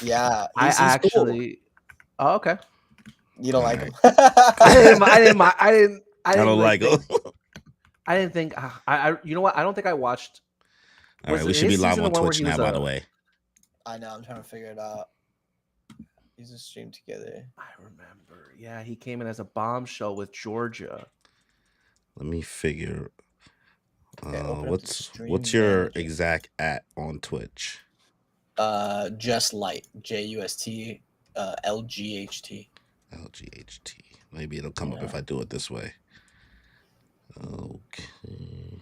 Yeah, I he's cool. actually. Oh, okay. You don't like Alright. him. I don't like him. I didn't think. You know what? I don't think I watched. All right, Was we should be his live season on the one where Twitch he now, was by the way. I know. I'm trying to figure it out. He's a stream together. I remember. Yeah, he came in as a bombshell with Georgia. Let me figure. Okay, open up the stream what's your manager. exact at on Twitch? Just light JUST LGHT. LGHT. Maybe it'll come up if I do it this way. Okay.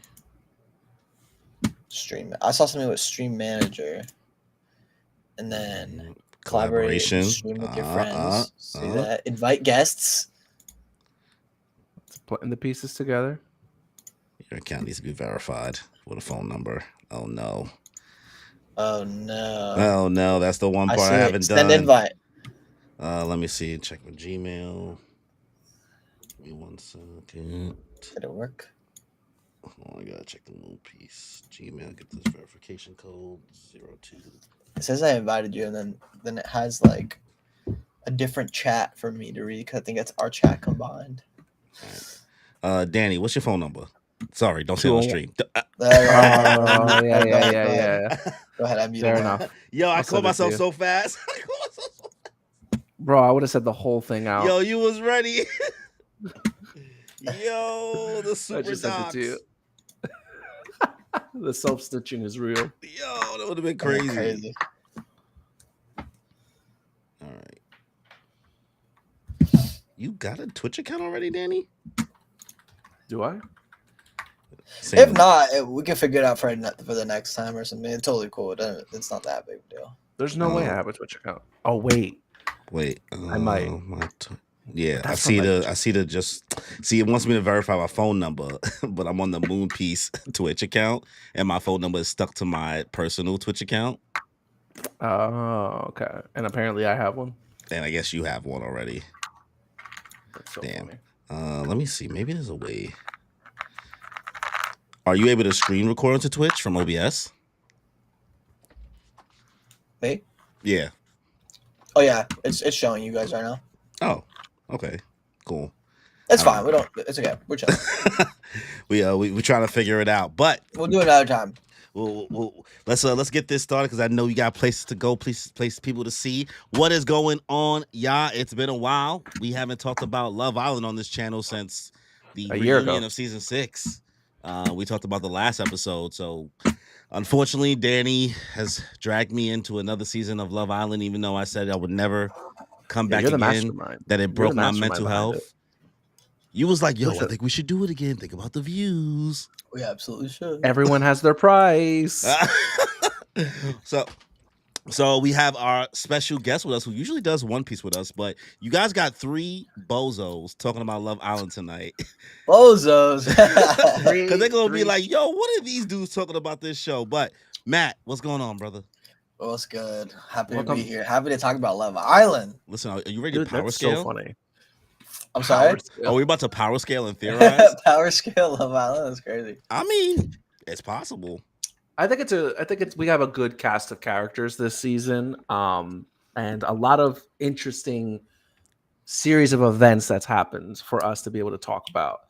Stream. I saw something with stream manager, and then Collaboration. stream with your friends. See that? Invite guests. It's putting the pieces together. Your account needs to be verified with a phone number. Oh no. Oh no. Oh no, that's the one part I haven't done. Send invite. Let me see. Check my Gmail. Give me 1 second. Did it work? Oh, I gotta check the little piece. Gmail, get this verification code 02. It says I invited you, and then it has like a different chat for me to read because I think it's our chat combined. All right. Danny, what's your phone number? Sorry, don't say on stream. Yeah. Go ahead, I'm Fair enough. Yo, I caught myself so fast. Bro, I would have said the whole thing out. Yo, you was ready. Yo, the super I just sent it to you. The self-stitching is real. Yo, that would have been crazy. All right. You got a Twitch account already, Danny? Do I? If not, we can figure it out for the next time or something. It's totally cool. It's not that big a deal. There's no way I have a Twitch account. Oh wait. I might. Yeah, I see it wants me to verify my phone number, but I'm on the Moon Piece Twitch account, and my phone number is stuck to my personal Twitch account. Oh, okay. And apparently I have one. And I guess you have one already. That's so damn. Funny. Let me see. Maybe there's a way. Are you able to screen record onto Twitch from OBS? Me? Yeah. Oh yeah, it's showing you guys right now. Oh, okay, cool. It's fine. It's okay. We're chilling. we trying to figure it out, but we'll do it another time. Let's get this started because I know you got places to go, places people to see. What is going on, y'all? It's been a while. We haven't talked about Love Island on this channel since the reunion of season 6. We talked about the last episode, so unfortunately, Danny has dragged me into another season of Love Island, even though I said I would never come back again. That it broke my mental health. You was like, yo, I think we should do it again. Think about the views. We absolutely should. Everyone has their price. So we have our special guest with us who usually does One Piece with us, but you guys got 3 bozos talking about Love Island tonight. Bozos. Because they're going to be like, yo, what are these dudes talking about this show? But Matt, what's going on, brother? What's good? Happy to be here. Happy to talk about Love Island. Listen, are you ready to power scale? So funny. I'm sorry? Are we about to power scale and theorize? Power scale Love Island is crazy. I mean, it's possible. I think we have a good cast of characters this season, and a lot of interesting series of events that's happened for us to be able to talk about.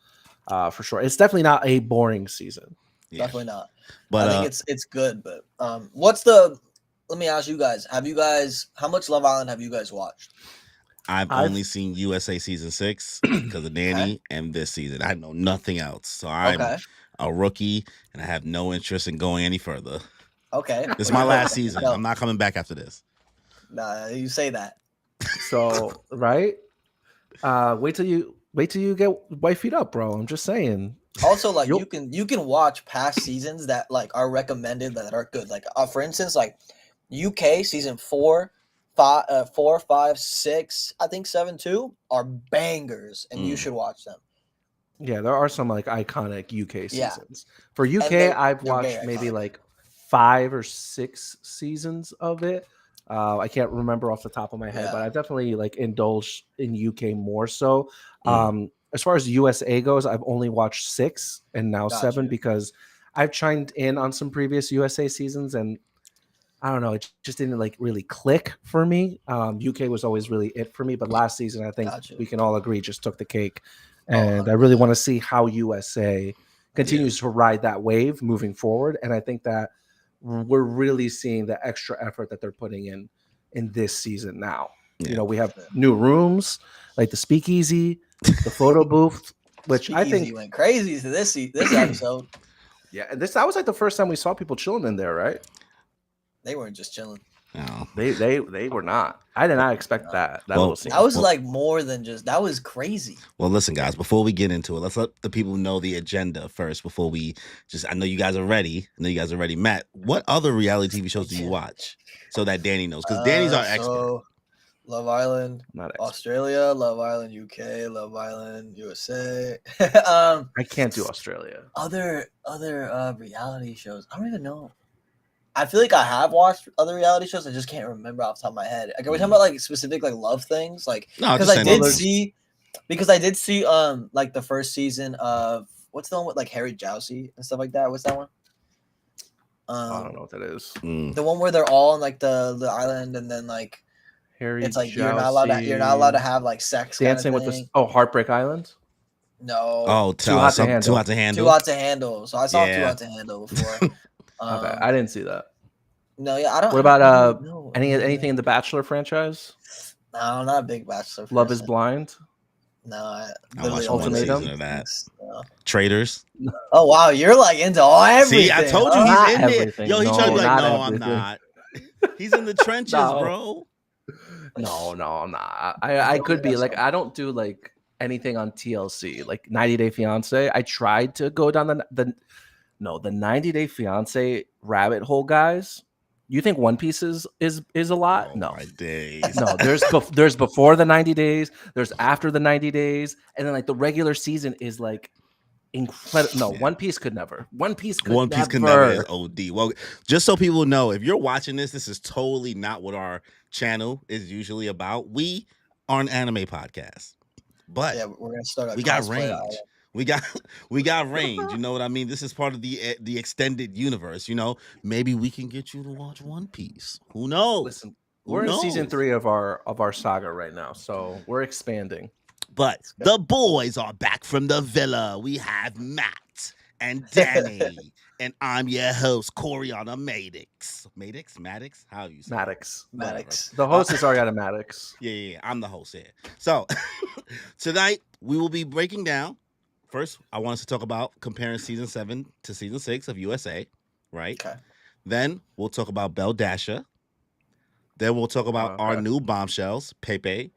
For sure, it's definitely not a boring season. Yeah. Definitely not. But I think it's good. But let me ask you guys: how much Love Island have you guys watched? I've only seen USA season 6 because of Danny and this season. I know nothing else, so I'm a rookie and I have no interest in going any further. Okay, this is my last season. I'm not coming back after this. Nah, you say that. So right, wait till you get wifeyed up, bro. I'm just saying. Also, like you can watch past seasons that like are recommended that are good. Like for instance, like UK season 4, 5, 6, I think 7 too are bangers, and you should watch them. Yeah, there are some like iconic UK seasons. For UK, I've watched maybe like 5 or 6 seasons of it. I can't remember off the top of my head, but I definitely like indulged in UK more so. As far as USA goes, I've only watched 6 and now 7 because I've chimed in on some previous USA seasons, and I don't know. It just didn't like really click for me. UK was always really it for me, but last season I think we can all agree just took the cake, and I really want to see how USA continues to ride that wave moving forward. And I think that we're really seeing the extra effort that they're putting in this season now. Yeah. You know, we have new rooms like the speakeasy, the photo booth, which I think went crazy to this episode. Yeah, and that was like the first time we saw people chilling in there, right? They weren't just chilling. No. They were not. I did not expect that. That was like more than just. That was crazy. Well, listen, guys. Before we get into it, let's let the people know the agenda first. Before we I know you guys are ready. Matt, what other reality TV shows do you watch so that Danny knows? Because Danny's our expert. Love Island, Australia, Love Island, UK, Love Island, USA. I can't do Australia. Other reality shows. I don't even know. I feel like I have watched other reality shows. I just can't remember off the top of my head. Like, are we talking about like specific like love things? Like, because I did see like the first season of what's the one with like Harry Jowsey and stuff like that. What's that one? I don't know what that is. The one where they're all on like the island and then like Harry. It's like Jowsey. you're not allowed to have like sex. Dancing with the Heartbreak Island. No. Oh, Too Hot to Handle. Too Hot to Handle. So I saw Too Hot to Handle before. I didn't see that. No, yeah, I don't. What about anything in the Bachelor franchise? No, not a big Bachelor. Love is Blind. No, I watched one season of that. No. Traitors. Oh wow, you're like into everything. See, I told you he's in there. Yo, he's trying to be like, no, I'm not. He's in the trenches, bro. No, I'm not. I could be like, I don't do like anything on TLC, like 90 Day Fiance. I tried to go down the 90 Day Fiance rabbit hole, guys. You think One Piece is a lot? Oh, no, my days. No. There's before the 90 days. There's after the 90 days, and then like the regular season is like incredible. No, One Piece could never. One Piece could never is OD. Well, just so people know, if you're watching this is totally not what our channel is usually about. We are an anime podcast, but we're gonna start. We got range. We got range. You know what I mean? This is part of the extended universe. You know, maybe we can get you to watch One Piece. Who knows? Listen, we're in season 3 of our saga right now, so we're expanding. But the boys are back from the villa. We have Matt and Danny, and I'm your host, Coriana Maddox. Maddox? How you say Maddox. The host is Ariana Maddox. Yeah, I'm the host here. So tonight we will be breaking down. First, I want us to talk about comparing season 7 to season 6 of USA, right? Okay. Then we'll talk about BELLE DASHA. Then we'll talk about our new bombshells, PEPE,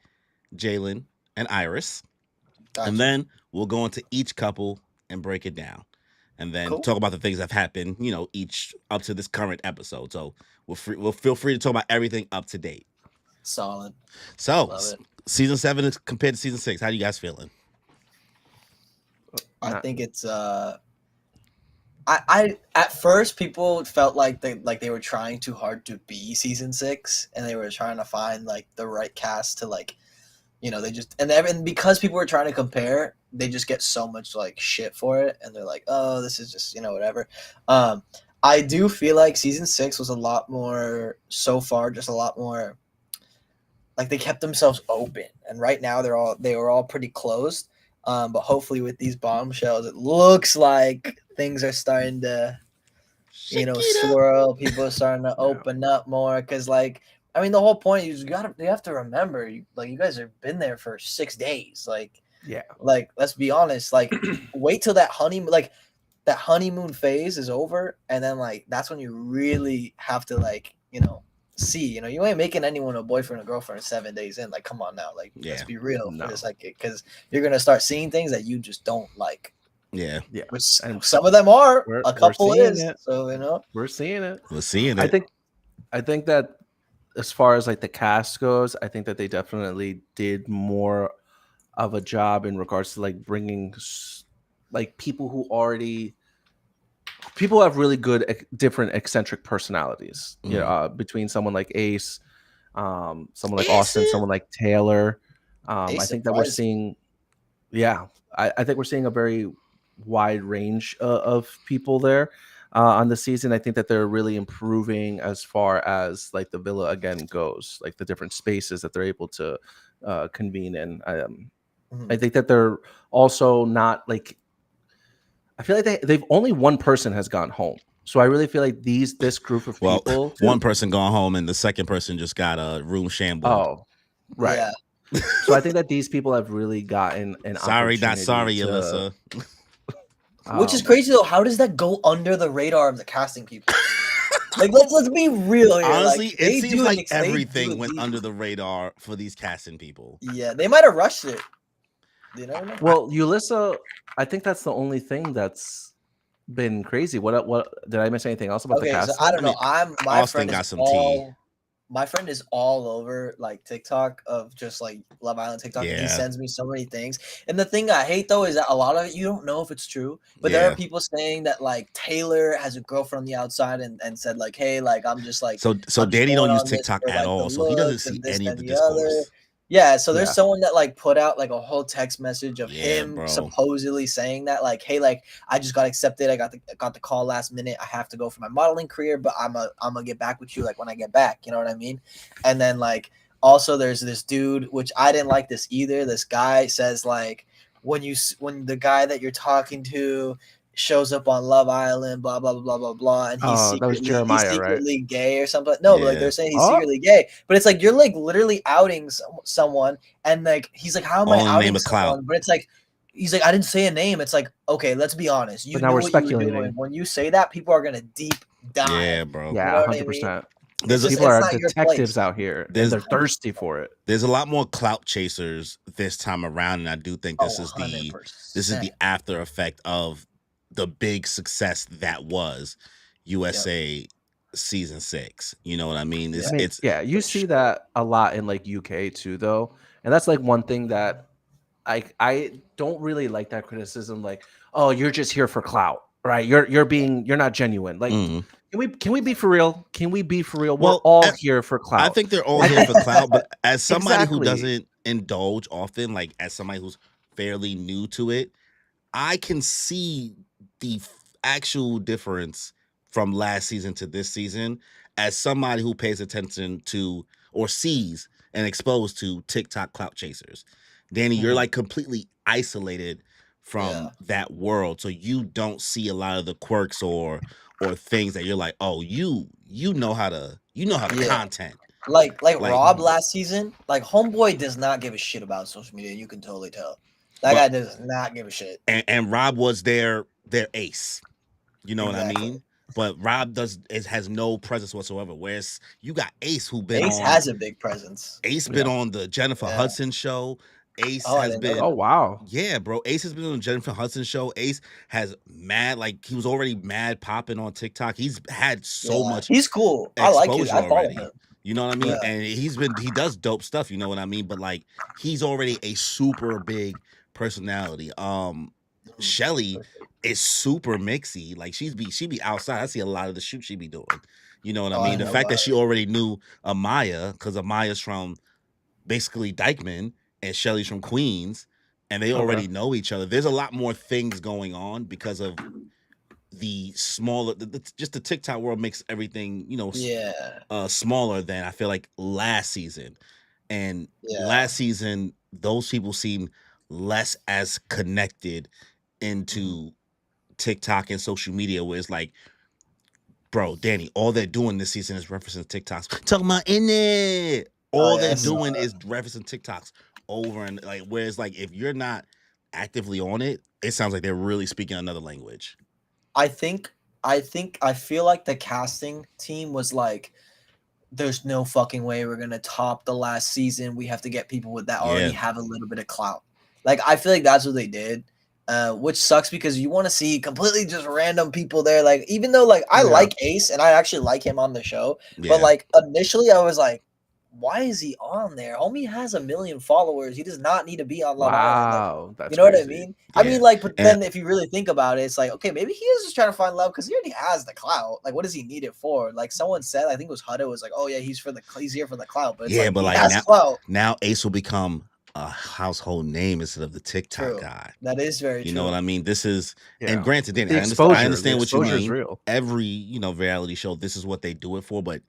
JALEN, and Iris. Gotcha. And then we'll go into each couple and break it down. And then talk about the things that have happened, you know, each up to this current episode. So we'll feel free to talk about everything up to date. Solid. So season 7 is compared to season 6. How are you guys feeling? I think it's I at first people felt like they were trying too hard to be season 6 and they were trying to find like the right cast to like, you know, they just and because people were trying to compare, they just get so much like shit for it and they're like, oh, this is just, you know, whatever. I do feel like season 6 was a lot more so far, just a lot more like they kept themselves open, and right now they were all pretty closed. But hopefully with these bombshells, it looks like things are starting to, you know, swirl. People are starting to open up more because, like, I mean, the whole point is you have to remember, you guys have been there for 6 days. Like, let's be honest. Like, wait till that honeymoon phase is over, and then like that's when you really have to like, you know, see, you know, you ain't making anyone a boyfriend or girlfriend 7 days in. Like, come on now, like, let's be real for a second, because you're gonna start seeing things that you just don't like. Yeah. Which some of them are. A couple is. So you know, we're seeing it. I think that as far as like the cast goes, I think that they definitely did more of a job in regards to like bringing like people have really good different eccentric personalities. Between someone like Ace, someone like Austin, someone like Taylor. I think that we're seeing I think we're seeing a very wide range of people there. on the season. I think that they're really improving as far as like the villa again goes, like the different spaces that they're able to convene in. I think that they're also not like, I feel like they've only one person has gone home. So I really feel like this group of people. One person gone home and the second person just got a room shambled. Oh, right. Yeah. So I think that these people have really gotten an sorry, opportunity. Not sorry, Alyssa. Which is crazy though. How does that go under the radar of the casting people? Like, let's be real here. Honestly, like, it seems like everything went under the radar for these casting people. Yeah, they might have rushed it. You never know. Well, Alyssa, I think that's the only thing that's been crazy. What did I miss anything else about the casting? So I don't know. My Austin friend got some tea. My friend is all over like TikTok of just like Love Island TikTok. Yeah. He sends me so many things. And the thing I hate though is that a lot of it you don't know if it's true. But there are people saying that like Taylor has a girlfriend on the outside and said like, hey, like I'm just like so Danny don't use TikTok at all, so he doesn't see any of the discourse. Yeah, so there's someone that like put out like a whole text message of him supposedly saying that like, hey, like I just got accepted. I got the call last minute. I have to go for my modeling career, but I'm gonna get back with you like when I get back. You know what I mean? And then like also there's this dude, which I didn't like this either. This guy says like when the guy that you're talking to shows up on Love Island, blah blah blah blah blah, and he's secretly gay or something. No, but like they're saying he's secretly gay, but it's like you're like literally outing someone, and like he's like, how am I outing someone? But it's like he's like, I didn't say a name. It's like, okay, let's be honest. You know what you were doing. When you say that, people are gonna deep dive. Yeah, bro. Yeah, 100%. People are detectives out here. They're thirsty for it. There's a lot more clout chasers this time around, and I do think this is the after effect of the big success that was USA season 6. You know what I mean? You see that a lot in like UK too, though, and that's like one thing that I don't really like that criticism. Like, oh, you're just here for clout, right? You're not genuine. Like, can we be for real? Can we be for real? We're all here for clout. I think they're all here for clout, but as somebody who doesn't indulge often, like as somebody who's fairly new to it, I can see the actual difference from last season to this season as somebody who pays attention to or sees and exposed to TikTok clout chasers. Danny, you're like completely isolated from that world, so you don't see a lot of the quirks or things that you're like, oh, you know how to content. Like Rob last season, like homeboy does not give a shit about social media. You can totally tell. That guy does not give a shit. And Rob was their ace. You know what I mean? But Rob has no presence whatsoever. Whereas you got Ace has a big presence. Ace been on the Jennifer Hudson show. Ace has been. Oh wow. Yeah, bro. Ace has been on the Jennifer Hudson show. Ace has he was already mad popping on TikTok. He's had so much. He's cool. I like him. I follow him. You know what I mean? Yeah. And he does dope stuff. You know what I mean? But like he's already a super big personality. Chelley is super mixy. Like she be outside. I see a lot of the shoot she be doing. You know what I mean? The fact that she already knew Amaya, because Amaya's from basically Dykeman and Chelley's from Queens, and they already know each other. There's a lot more things going on because of the smaller, just the TikTok world makes everything, smaller than I feel like last season. And last season, those people seem less as connected into TikTok and social media, where it's like, bro, Danny, all they're doing this season is referencing TikToks. Talking about in it. All they're doing is referencing TikToks over and like, whereas like if you're not actively on it, it sounds like they're really speaking another language. I feel like the casting team was like, there's no fucking way we're gonna top the last season. We have to get people with that already have a little bit of clout. Like I feel like that's what they did. Which sucks because you want to see completely just random people there. Like, even though like I like Ace and I actually like him on the show, but like initially I was like, why is he on there? Homie has 1 million followers. He does not need to be on Love Island. Like, you know crazy. What I mean? Yeah. I mean, like, but then if you really think about it, it's like, okay, maybe he is just trying to find love because he already has the clout. Like, what does he need it for? Like, someone said, I think it was Huda, was like, oh yeah, he's here for the clout. But it's but like now Ace will become a household name instead of the TikTok guy. That is very true. You know what I mean? This is, and granted, Danny, I understand what you mean. Real. Every reality show, this is what they do it for, but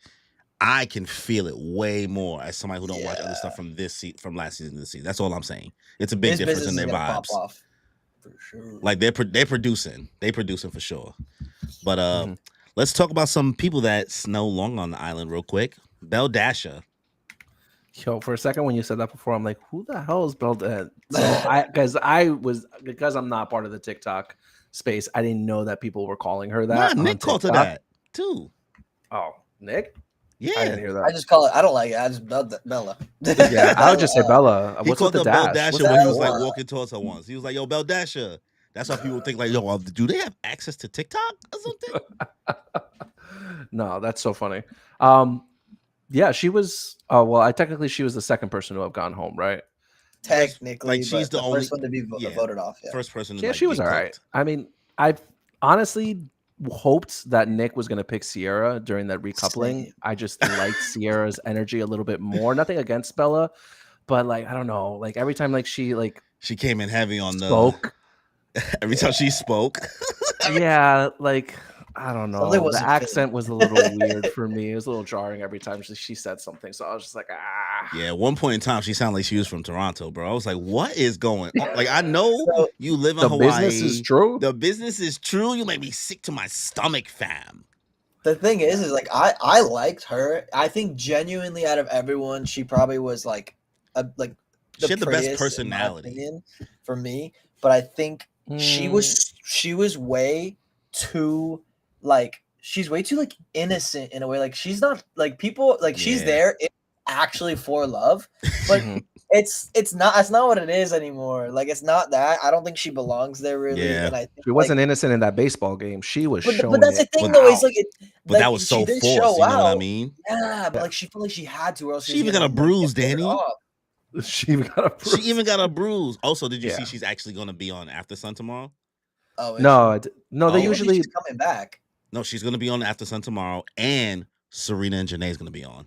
I can feel it way more as somebody who don't watch other stuff from last season to this season. That's all I'm saying. It's a big difference in their vibes. Pop off, for sure. Like they're producing for sure. But let's talk about some people that's no longer on the island real quick. BELLE, DASHA. Yo, for a second when you said that before, I'm like, who the hell is BELLE? So because I'm not part of the TikTok space, I didn't know that people were calling her that. Nah, Nick called her that too. Oh, Nick? Yeah, I didn't hear that. I just call it. I don't like it. I just Bella. Yeah, I would just say Bella. He called the BELLE dash? DASHA when he was like walking towards her once. He was like, "Yo, BELLE DASHA." That's why people think like, "Yo, do they have access to TikTok or something?" No, that's so funny. Yeah, she was. Technically she was the second person to have gone home, right? Technically, like she's the only first one to be voted off. Yeah. First person. To, yeah, she was all right. I mean, I honestly hoped that Nick was going to pick Cierra during that recoupling. Same. I just liked Sierra's energy a little bit more. Nothing against Bella, but like I don't know, like every time she came in heavy on spoke. Every time she spoke. Yeah, like I don't know. The accent was a little weird for me. It was a little jarring every time she said something. So I was just like, ah. Yeah, at one point in time, she sounded like she was from Toronto, bro. I was like, what is going on? Like, I know you live in Hawaii. The business is true. The business is true. You made me sick to my stomach, fam. The thing is like I liked her. I think genuinely out of everyone, she probably was like she had the best personality for me. But I think she was way too she's way too innocent in a way. Like she's not like people like she's there actually for love, but that's not what it is anymore. Like it's not that. I don't think she belongs there really. Yeah. And I think, she wasn't innocent in that baseball game. She was showing. But that's the thing though. It's but that was so forced. You know what I mean? Yeah, but she felt like she had to, or else she even got a bruise, Danny. She even got a bruise. Also, did you see she's actually going to be on After Sun tomorrow? Oh no, they usually she's coming back. No, she's going to be on After Sun tomorrow, and Serena and Janae is going to be on.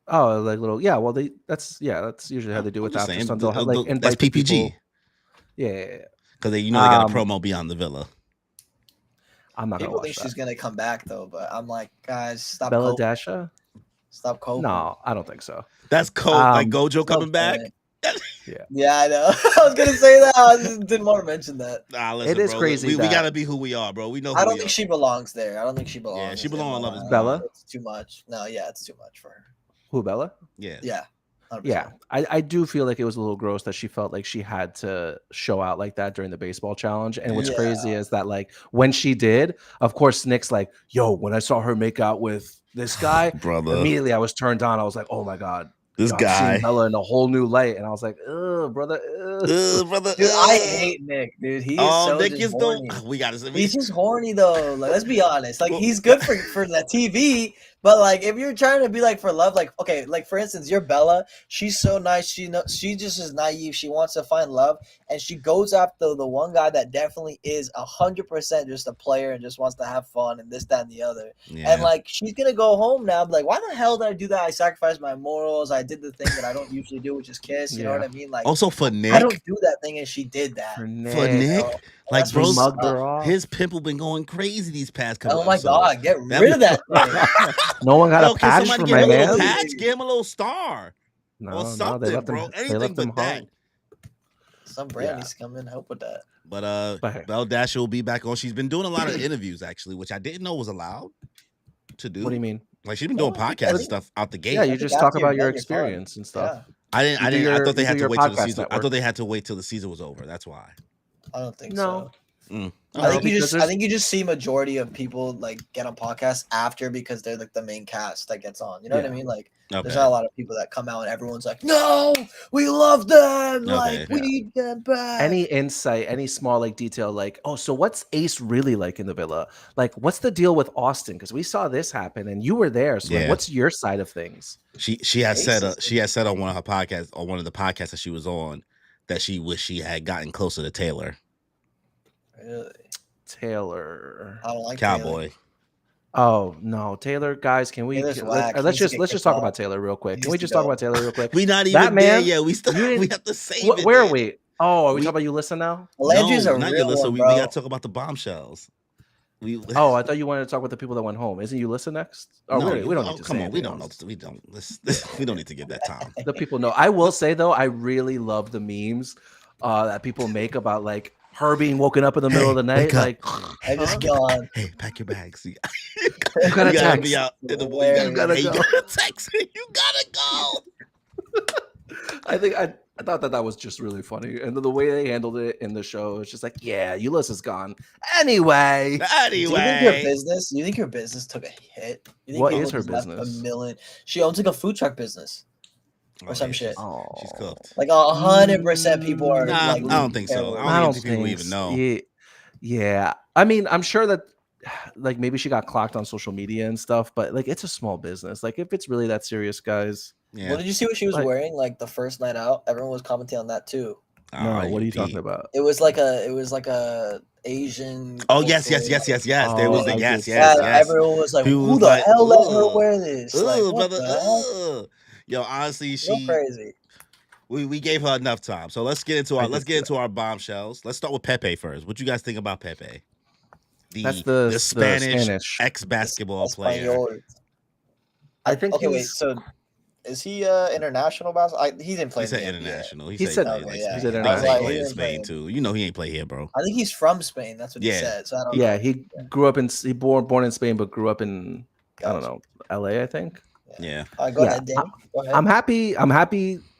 Oh, like little well, that's usually how they do it After Sun. They'll have that's PPG. People. Yeah, because they got a promo Beyond the Villa. I'm not going to watch think she's going to come back though, but I'm like, guys, stop. BELLE, DASHA. Stop coping. No, I don't think so. That's cool. Like Gojo coming back. Yeah, I know. I was gonna say that. I just didn't want to mention that. Nah, listen, it is bro. crazy. We gotta be who we are, bro. We know. I don't think she belongs there. I don't think she belongs. Yeah, she belongs on Love Is Bella. It's too much. No, it's too much for her. Who, Bella? Yeah. Yeah. 100%. Yeah, I do feel like it was a little gross that she felt like she had to show out like that during the baseball challenge. And what's crazy is that like when she did, of course, Nick's like, yo, when I saw her make out with this guy, brother, immediately I was turned on. I was like, oh my God. This guy, Bella in a whole new light, and I was like, "Ugh, brother, brother." Dude, I hate Nick, dude. He is so Nick is horny. We gotta. He's just horny though. Like, let's be honest. Like, he's good for the TV, but like, if you're trying to be like for love, like, okay, like for instance, you're Bella. She's so nice. She just is naive. She wants to find love, and she goes after the one guy that definitely is 100% just a player and just wants to have fun and this, that, and the other. Yeah. And like, she's gonna go home now. Like, why the hell did I do that? I sacrificed my morals. I did the thing that I don't usually do, which is kiss. You know what I mean? Like, also for Nick, I don't do that thing, and she did that. For Nick, like, bro, his pimple been going crazy these past couple. Oh my God, get rid of that thing. No one got a patch for my man. Give him a little star. Or something, they left bro. Anything but that. Some brand needs to come in and help with that. But BELLE DASHA will be back on. She's been doing a lot of interviews actually, which I didn't know was allowed to do. What do you mean? Like she's been doing podcast and stuff out the gate. Yeah, you just talk about your experience and stuff. Yeah. I thought they had to wait till the season. I thought they had to wait till the season was over. That's why. I don't think so. I think you just see majority of people like get on podcasts after because they're like the main cast that gets on. You know what I mean? Like there's not a lot of people that come out and everyone's like, no, we love them. Like we need them back. Any insight, any small like detail, like, oh, so what's Ace really like in the villa? Like, what's the deal with Austin? Because we saw this happen and you were there. So like, what's your side of things? She has said on one of her podcasts or one of the podcasts that she was on that she wished she had gotten closer to Taylor. Really? Taylor. I don't like Cowboy. Oh no, Taylor, guys, can we let's just talk about Taylor real quick. Can we just talk about Taylor real quick? We not even there yet. We have to save it. Where are we? Oh, are we talking about Ulissa now? Olandria's a not real Ulissa. one, we bro. got to talk about the bombshells. Oh, I thought you wanted to talk about the people that went home. Isn't Ulissa next? Oh, no, we don't need to. Come on, we don't know. We don't. We don't need to give that time. The people know. I will say though, I really love the memes that people make about like her being woken up in the middle of the night. Like, I just gone. Hey, pack your bags. You gotta text. Be out in the morning. You gotta text. You gotta go. I thought that was just really funny, and the way they handled it in the show, it's just like, yeah, Ulysses gone. Anyway, do you think your business took a hit? You think what is her business? $1 million. She owns like a food truck business or some shit. She's cooked. Like 100% people are. Nah, like, I don't think so. I don't think people even know. Yeah, I mean, I'm sure that like maybe she got clocked on social media and stuff, but like it's a small business. Like if it's really that serious, guys. Yeah. Well, did you see what she was wearing? Like the first night out, everyone was commenting on that too. No, what are you talking about? It was like a Asian. Oh yes. There was the yes. Everyone was like, "Who the hell let her wear this?" Like, brother. Yo, honestly, she crazy. We gave her enough time. So let's get into our bombshells. Let's start with Pepe first. What you guys think about Pepe? That's the Spanish ex-basketball player. I think. Okay, wait. So. Is he international basketball? He didn't play. He said international. He said he's international. He in Spain too. You know he ain't play here, bro. I think he's from Spain. That's what he said. So I don't know. He grew up in born in Spain, but grew up in I don't know, LA. I think. Yeah. Go ahead, Dan. Go ahead. I'm happy.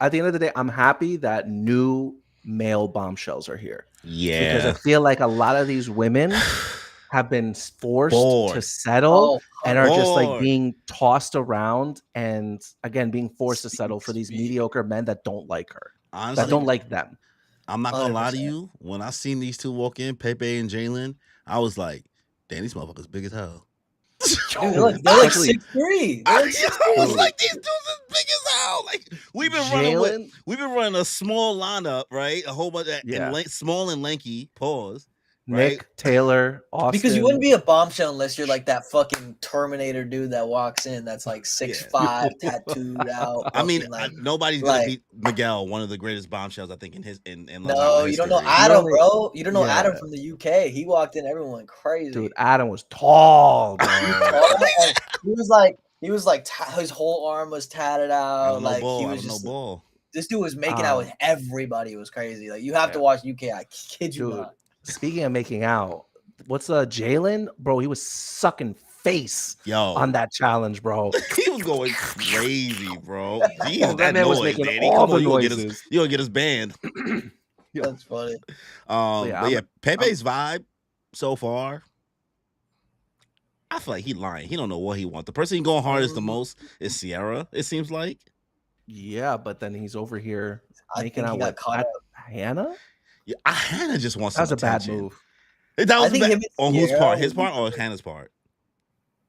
At the end of the day, I'm happy that new male bombshells are here. Yeah. Because I feel like a lot of these women have been forced to settle and are just like being tossed around and again being forced to settle for these mediocre men that don't like her. Honestly, that don't like them. I'm not gonna lie to you. When I seen these two walk in, Pepe and Jalen, I was like, damn, these motherfuckers big as hell. They're like 6'3". I was like, these dudes is big as hell. Like we've been running a small lineup, right? A whole bunch of small and lanky. Pause. Nic, right? Taylor, Austin. Because you wouldn't be a bombshell unless you're like that fucking Terminator dude that walks in that's like 6'5", tattooed out. I mean, nobody's gonna beat Miguel, one of the greatest bombshells I think in No, you don't know Adam, bro. You don't know Adam from the UK. He walked in, everyone went crazy. Dude, Adam was tall, bro. He was like his whole arm was tatted out. He was just this dude was making out with everybody. It was crazy. Like you have to watch UK. I kid you not. Speaking of making out, what's Jalen? Bro, he was sucking face on that challenge, bro. He was going crazy, bro. Jeez, that man was making all the noises. You'll get his band. That's funny. But Pepe's vibe so far, I feel like he's lying. He don't know what he wants. The person he going hardest the most is Cierra, it seems like. Yeah, but then he's over here making out with Hannah? Yeah, Hannah just wants. That was a bad move. That was on whose part? His part or Hannah's part?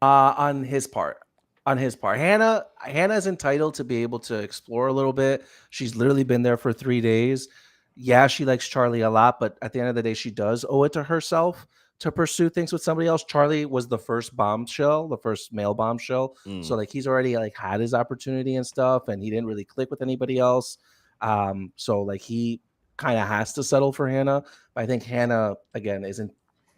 On his part. On his part. Hannah's entitled to be able to explore a little bit. She's literally been there for 3 days. Yeah, she likes Charlie a lot, but at the end of the day, she does owe it to herself to pursue things with somebody else. Charlie was the first bombshell, the first male bombshell. So like he's already like had his opportunity and stuff, and he didn't really click with anybody else. So like he kind of has to settle for Hannah. But I think Hannah again isn't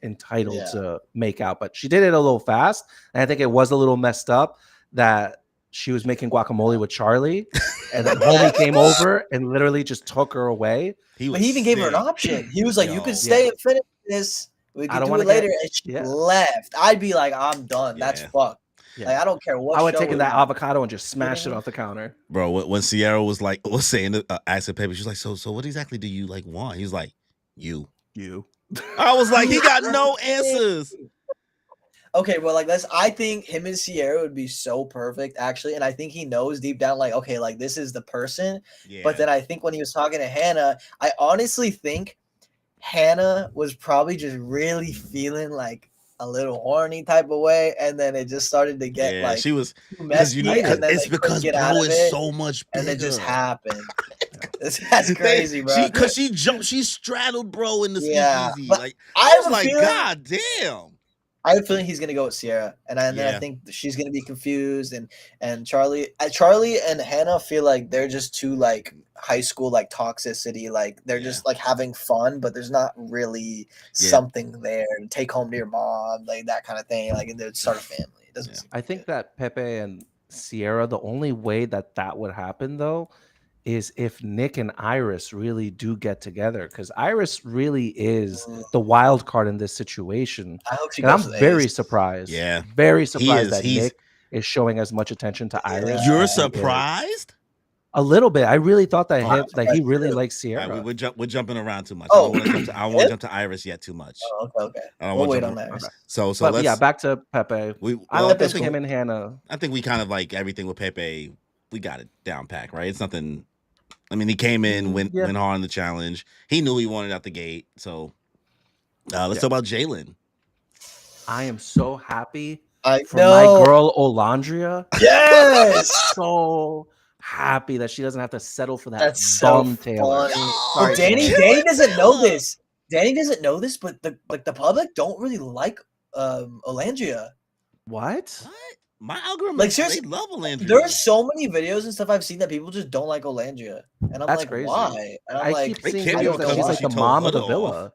entitled to make out, but she did it a little fast, and I think it was a little messed up that she was making guacamole with Charlie, and then homie came over and literally just took her away. But he even gave her an option. He was like, "You can stay and finish this. We can do it later." And she left. I'd be like, "I'm done. That's fucked." Yeah. Like I don't care what. I would have taken that avocado and just smashed it off the counter, bro. When Cierra was saying asking Pepe, she's like, "So what exactly do you like want?" He's like, "You." I was like, he got no answers. Okay, well, like I think him and Cierra would be so perfect, actually, and I think he knows deep down, like, okay, like this is the person. Yeah. But then I think when he was talking to Hannah, I honestly think Hannah was probably just really feeling like a little horny type of way, and then it just started to get like she was messy, and then it's because bro is so much bigger. And it just happened. That's crazy, bro. Because she straddled bro in the speakeasy. Like I was like, God damn. I have a feeling he's gonna go with Cierra, and then I think she's gonna be confused, and Charlie and Hannah feel like they're just too like high school like toxicity, like they're just like having fun, but there's not really something there to take home to your mom, like that kind of thing, like and they'd start a family. It doesn't. Seem I think that PEPE and Cierra, the only way that would happen though is if Nic and Iris really do get together, because Iris really is the wild card in this situation. I hope she and goes I'm to very surprised. Yeah. Very surprised that Nic is showing as much attention to Iris. You're surprised? A little bit. I really thought that he really likes Cierra. Right, we're jumping around too much. I don't want to jump to Iris yet too much. Oh, okay. We'll wait on that. Okay. So let's back to PEPE. I think him and Hannah. I think we kind of like everything with PEPE. We got it down pack, right? It's nothing. I mean, he came in, went hard in the challenge. He knew he wanted out the gate. So let's talk about JALEN. I am so happy for my girl Olandria. Yes, so happy that she doesn't have to settle for that. That's bum so Taylor. Sorry, Danny doesn't know this. Danny doesn't know this, but the public don't really like Olandria. What? My algorithm, like seriously, they love Olandria. There are so many videos and stuff I've seen that people just don't like Olandria, and I'm like, crazy. why? And I'm I keep seeing videos that she's like the mom of the villa.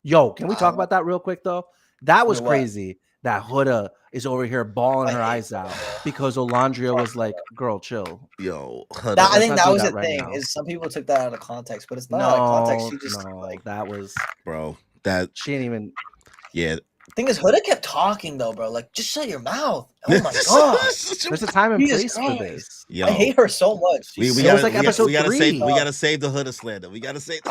Yo, can we talk about that real quick though? That was crazy. That Huda is over here bawling her eyes out because Olandria was like, "Girl, chill." Yo, Huda, I think that was the thing. Is some people took that out of context, but it's not out of context. She just like that was that she didn't even. Yeah. Thing is, Huda kept talking though, bro. Like, just shut your mouth. Oh my god. There's a time and place for this. Yo. I hate her so much. We gotta save the Huda slander. We gotta save.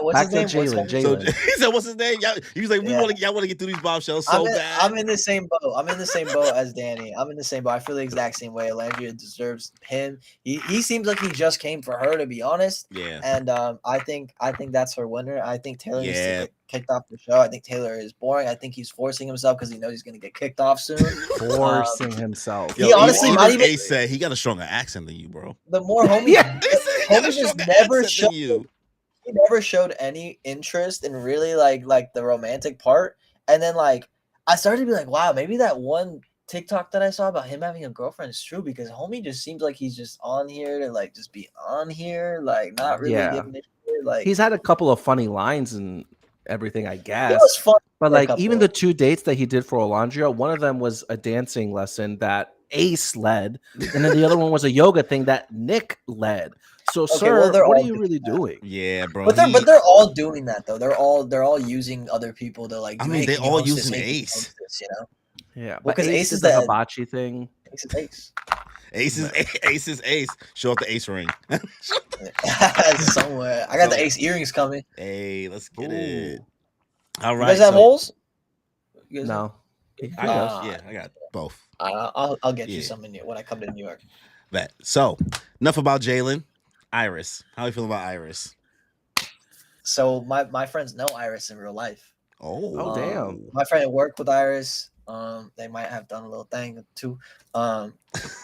What's his name? JALEN. He said, "What's his name?" He was like, "Y'all want to get through these bombshells so bad." I'm in the same boat. I'm in the same boat as Danny. I'm in the same boat. I feel the exact same way. Olandria deserves him. He seems like he just came for her, to be honest. Yeah. And I think that's her winner. I think Taylor needs to get kicked off the show. I think Taylor is boring. I think he's forcing himself because he knows he's going to get kicked off soon. Forcing himself. He honestly might even. Ace said he got a stronger accent than you, bro. The more homie, homie just never showed. He never showed any interest in really like the romantic part. And then like I started to be like, wow, maybe that one TikTok that I saw about him having a girlfriend is true, because homie just seems like he's just on here to like just be on here, like not really giving it. Like he's had a couple of funny lines and everything, I guess. It was fun, but like even the 2 dates that he did for Olandria, one of them was a dancing lesson that Ace led, and then the other one was a yoga thing that Nic led. So, sir, what are you really doing? Yeah, bro. But they're all doing that though. They're all using other people to like. I mean, they're all using Ace. You know. Yeah, because Ace is the hibachi thing. Ace is Ace. Ace is Ace. Show off the Ace ring. Somewhere. I got the Ace earrings coming. Hey, let's get it. All right. You guys have holes? No. I got both. I'll get you some when I come to New York. Bet. So, enough about JALEN. Iris. How do you feel about Iris? So my friends know Iris in real life. Oh, damn. My friend worked with Iris. They might have done a little thing or two.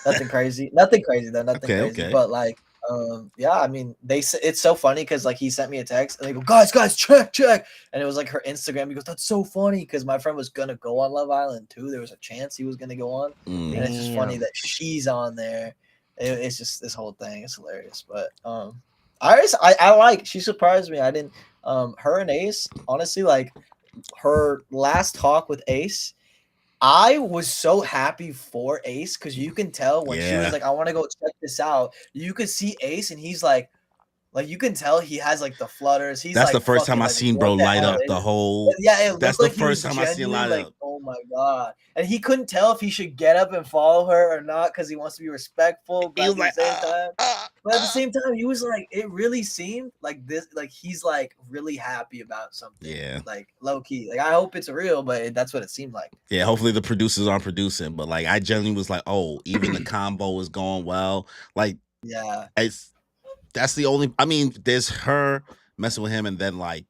Nothing crazy. Nothing crazy though. Nothing crazy. Okay. But like, yeah, I mean, it's so funny because like he sent me a text and they go, guys, check, and it was like her Instagram. He goes, that's so funny because my friend was gonna go on Love Island too. There was a chance he was gonna go on, and it's just funny that she's on there. It's just this whole thing. It's hilarious. But Iris, I like. She surprised me. I didn't. Her and Ace, honestly, like her last talk with Ace. I was so happy for Ace because you can tell when she was like, I want to go check this out. You could see Ace and he's like you can tell he has like the flutters. That's the first time I seen bro light up the whole. Yeah, that's the first time I seen light up. Oh my god! And he couldn't tell if he should get up and follow her or not because he wants to be respectful. But at the same time, he was like, it really seemed like this, like he's like really happy about something. Yeah, like low key. Like I hope it's real, but that's what it seemed like. Yeah, hopefully the producers aren't producing, but like I genuinely was like, oh, even the combo was going well. Like, yeah, that's the only. I mean, there's her messing with him, and then like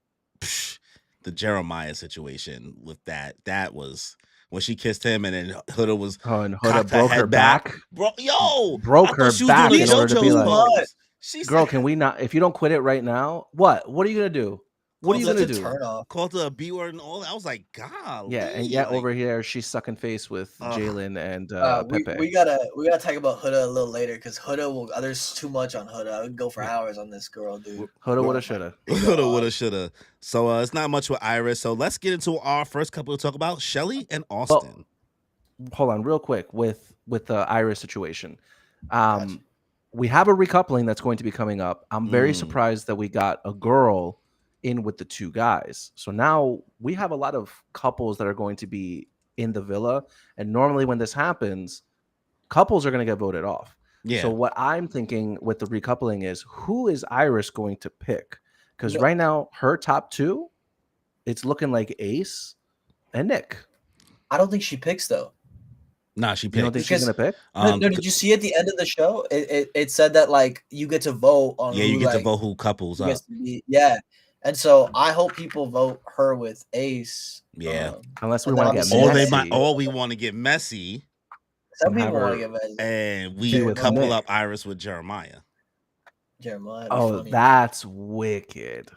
the Jeremiah situation with that. That was when she kissed him, and then Huda was. Oh, and Huda broke her back. Broke her back in order to be like, She's girl, can we not? If you don't quit it right now, what are you gonna do? What are you gonna do? Turn off. Called her a B word and all that. I was like, God. Yeah, and yet over here she's sucking face with Jalen and PEPE. We gotta talk about Huda a little later because Huda will. There's too much on Huda. I would go for hours on this girl, dude. Huda woulda shoulda. Huda woulda shoulda. So it's not much with Iris. So let's get into our first couple to talk about, Chelley and Austin. Well, hold on, real quick with the Iris situation. We have a recoupling that's going to be coming up. I'm very surprised that we got a girl in with the two guys. So now we have a lot of couples that are going to be in the villa. And normally when this happens, couples are going to get voted off. Yeah. So what I'm thinking with the recoupling is, who is Iris going to pick? Because right now her top two, it's looking like Ace and Nic. I don't think she picks though. Nah, she picked. You don't think she's gonna pick? No, did you see at the end of the show? It said that like you get to vote on. Yeah, you get to vote who couples up. Yeah, and so I hope people vote her with Ace. Yeah, unless we want to get messy. Or we want to get messy. Some people want to get messy, and we couple up Iris with Jeremiah. Jeremiah. That's wicked.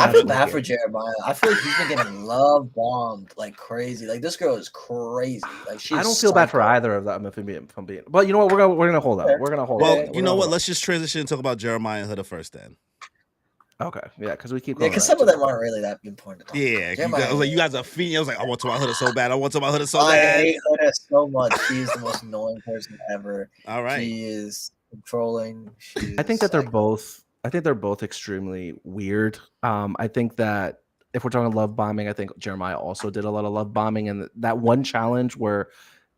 I feel bad for Jeremiah. I feel like he's been getting love bombed like crazy. Like this girl is crazy. Like I don't feel bad for either of them if I'm being. But you know what? We're gonna hold on. We're gonna hold. Well, you know what? Let's just transition and talk about Jeremiah and Huda first then. Okay, yeah, because we keep. Yeah, because some of them aren't really that important. Yeah, I was like, you guys are fiending. I was like, I want to talk about Huda so bad. I hate Huda so much. She's the most annoying person ever. All right, she is controlling. I think that they're both. I think they're both extremely weird. I think that if we're talking love bombing, I think Jeremiah also did a lot of love bombing. And that one challenge where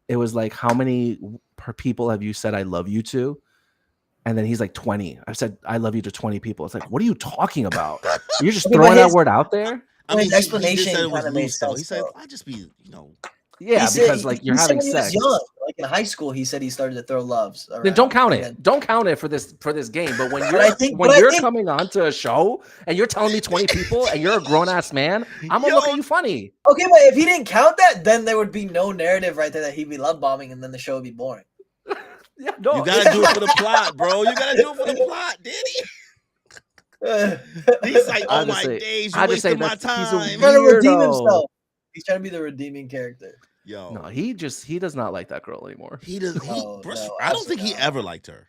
it was like, how many people have you said I love you to? And then he's like 20. I said I love you to 20 people. It's like, what are you talking about? You're just throwing that word out there? I mean, explanation kind of made sense. He said, I just be, Yeah, because like you're having sex. Young. Like in high school, he said he started to throw loves. Then don't count it. Don't count it for this game. But when you're coming onto a show and you're telling me 20 people and you're a grown ass man, I'm gonna look at you funny. Okay, but if he didn't count that, then there would be no narrative right there that he'd be love bombing, and then the show would be boring. Yeah, no, you gotta do it for the plot, bro. You gotta do it for the plot, Diddy. He's like, oh my days, you wasting my time. He's trying to redeem himself. He's trying to be the redeeming character. Yo, no, he does not like that girl anymore. He does. I don't think he ever liked her.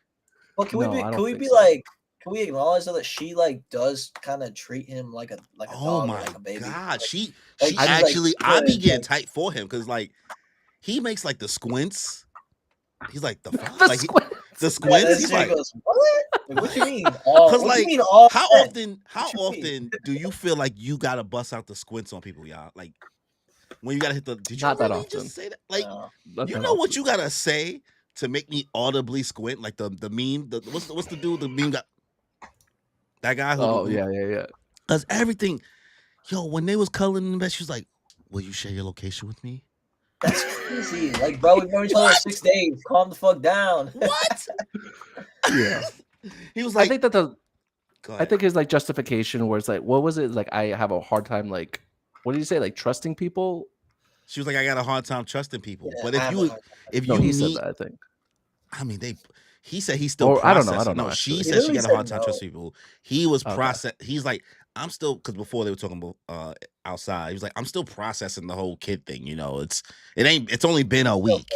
Well, can we acknowledge though that she like does kind of treat him like a dog, like a baby? God, she like, actually, like, I be getting tight for him because like he makes like the squints. He's like the fuck, the like squints. The squints. Yeah, he's like, goes, what? Like, what you mean? Because like, how often do you feel like you gotta bust out the squints on people, y'all? Like. When you gotta hit the, did you not really that often just say that? Like, you know what you gotta say to make me audibly squint? Like the meme. What's the dude? The meme got that guy. Who, yeah. Cause everything, yo. When they was coloring in bed, she was like, "Will you share your location with me?" That's crazy. Like, bro, we've known each other 6 days. Calm the fuck down. What? Yeah. He was like, I think his like justification where it's like, what was it? Like, I have a hard time like. What did you say? Like trusting people? She was like, I got a hard time trusting people. Yeah, but if you he said that, I think. I mean, he said he's still processing. I don't know. No, she said she got a hard time trusting people. He was processing. He's like, I'm still, because before they were talking about outside, he was like, I'm still processing the whole kid thing. You know, it's only been a week.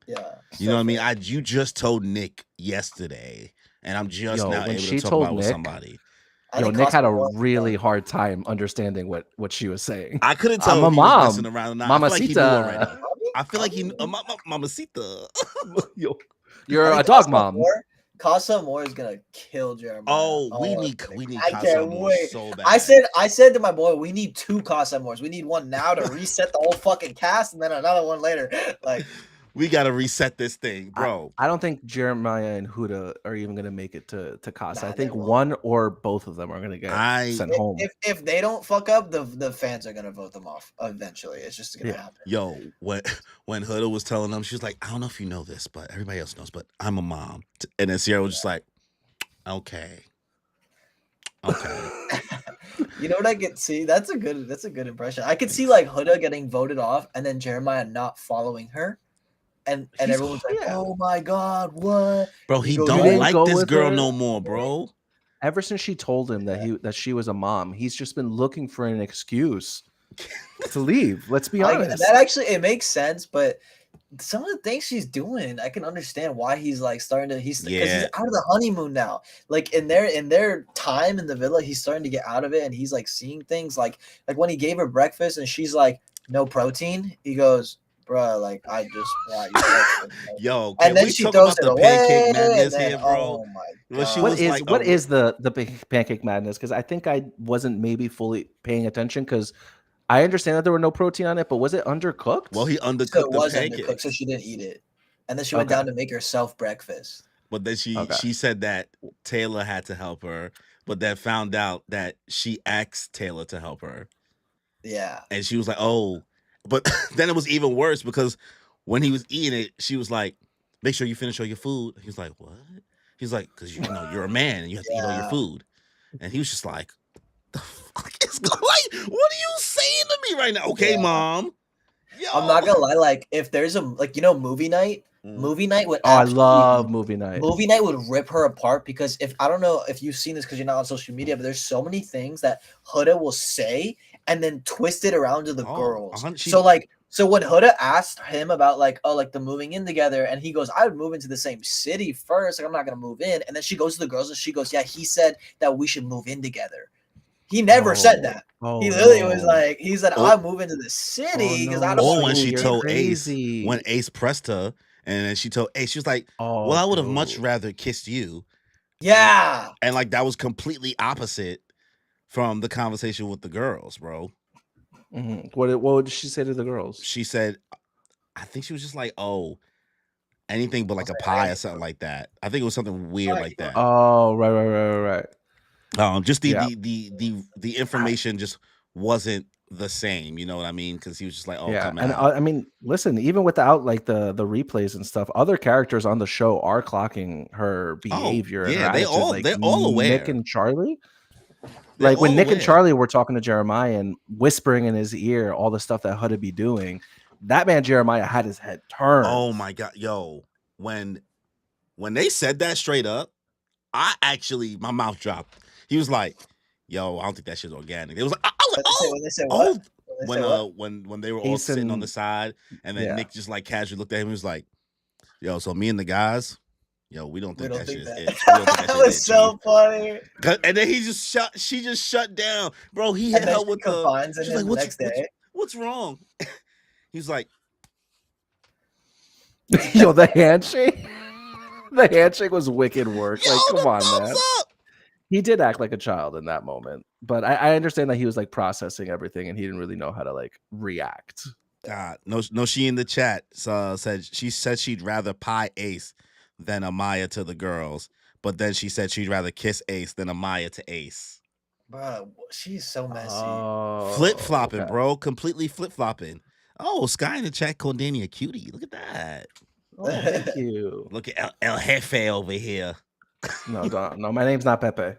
Yeah. You know what I mean? You just told Nic yesterday, and I'm just now able to talk about it with somebody. Nick had a really hard time understanding what she was saying. I couldn't tell if he was messing around or not. Mamacita. I feel like he knew already. Mamacita. You're a dog mom. Casa Amor is gonna kill Jeremiah. Oh, we need Casa Amor so bad. I said to my boy, we need 2 Casa Amors. We need one now to reset the whole fucking cast, and then another one later. Like, we gotta reset this thing, bro. I don't think Jeremiah and Huda are even gonna make it to Casa. I think one or both of them are gonna get sent home. If they don't fuck up, the fans are gonna vote them off eventually. It's just gonna happen. Yo, when Huda was telling them, she was like, I don't know if you know this, but everybody else knows, but I'm a mom. And then Cierra was just like, okay. You know what I could see? That's a good impression. I could see like Huda getting voted off and then Jeremiah not following her. And everyone's like, oh my God, what? Bro, he don't like this girl no more, bro. ever since she told him that she was a mom, he's just been looking for an excuse to leave. Let's be honest. That actually it makes sense, but some of the things she's doing, I can understand why he's like starting to. Because he's out of the honeymoon now. Like in their time in the villa, he's starting to get out of it, and he's like seeing things like when he gave her breakfast, and she's like, "No protein." He goes, "Bruh, like I just brought you breakfast." Yo, and then she throws it away. Pancake madness then, here, bro. Oh my god! What is the pancake madness? Because I think I wasn't maybe fully paying attention because. I understand that there were no protein on it, but was it undercooked? Well, he undercooked so it the was pancake. Undercooked, so she didn't eat it. And then she went down to make herself breakfast. But then she said that Taylor had to help her, but then found out that she asked Taylor to help her. Yeah. And she was like, oh. But then it was even worse because when he was eating it, she was like, make sure you finish all your food. He was like, what? He's like, because you're a man and you have to eat all your food. And he was just like, the fuck is going on? What are you saying to me right now? Okay, Mom. Yo. I'm not gonna lie, like if there's a movie night, movie night would I love movie night. Movie night would rip her apart because if I don't know if you've seen this because you're not on social media, but there's so many things that Huda will say and then twist it around to the girls. So when Huda asked him about the moving in together, and he goes, I would move into the same city first, like I'm not gonna move in, and then she goes to the girls and she goes, yeah, he said that we should move in together. He never said that. He literally was like, he said, I'll move into the city because I don't want to. When she told Ace, when Ace pressed her, and then she told Ace, she was like, well, I would have much rather kissed you. Yeah. And like that was completely opposite from the conversation with the girls, bro. Mm-hmm. What did she say to the girls? She said, I think she was just like, oh, anything but like a pie or something like that. I think it was something weird like that. Oh, right. Just the information just wasn't the same, you know what I mean? Because he was just like, oh, come and out. I mean, listen, even without like the replays and stuff, other characters on the show are clocking her behavior. Oh, yeah, they're all aware. Nick and Charlie, like when Nick and Charlie were talking to Jeremiah and whispering in his ear all the stuff that Huda be doing, that man Jeremiah had his head turned. Oh my god, yo, when they said that straight up, my mouth dropped. He was like, "Yo, I don't think that shit's organic." It was like, I was like, when they were all sitting on the side, and then Nick just like casually looked at him and was like, "Yo, so me and the guys, we don't think that shit is it." That was so funny. And then she just shut down, bro. He hit her with the. She's like, "What's wrong?" He's like, "Yo, the handshake." The handshake was wicked work. Like, come on, man. He did act like a child in that moment, but I understand that he was like processing everything and he didn't really know how to like react. No, she in the chat said she'd rather pie Ace than Amaya to the girls, but then she said she'd rather kiss Ace than Amaya to Ace. Bro, she's so messy. Flip flopping, bro, completely flip flopping. Oh, Sky in the chat called Danny a cutie. Look at that. Oh, thank you. Look at El Jefe over here. No, my name's not Pepe.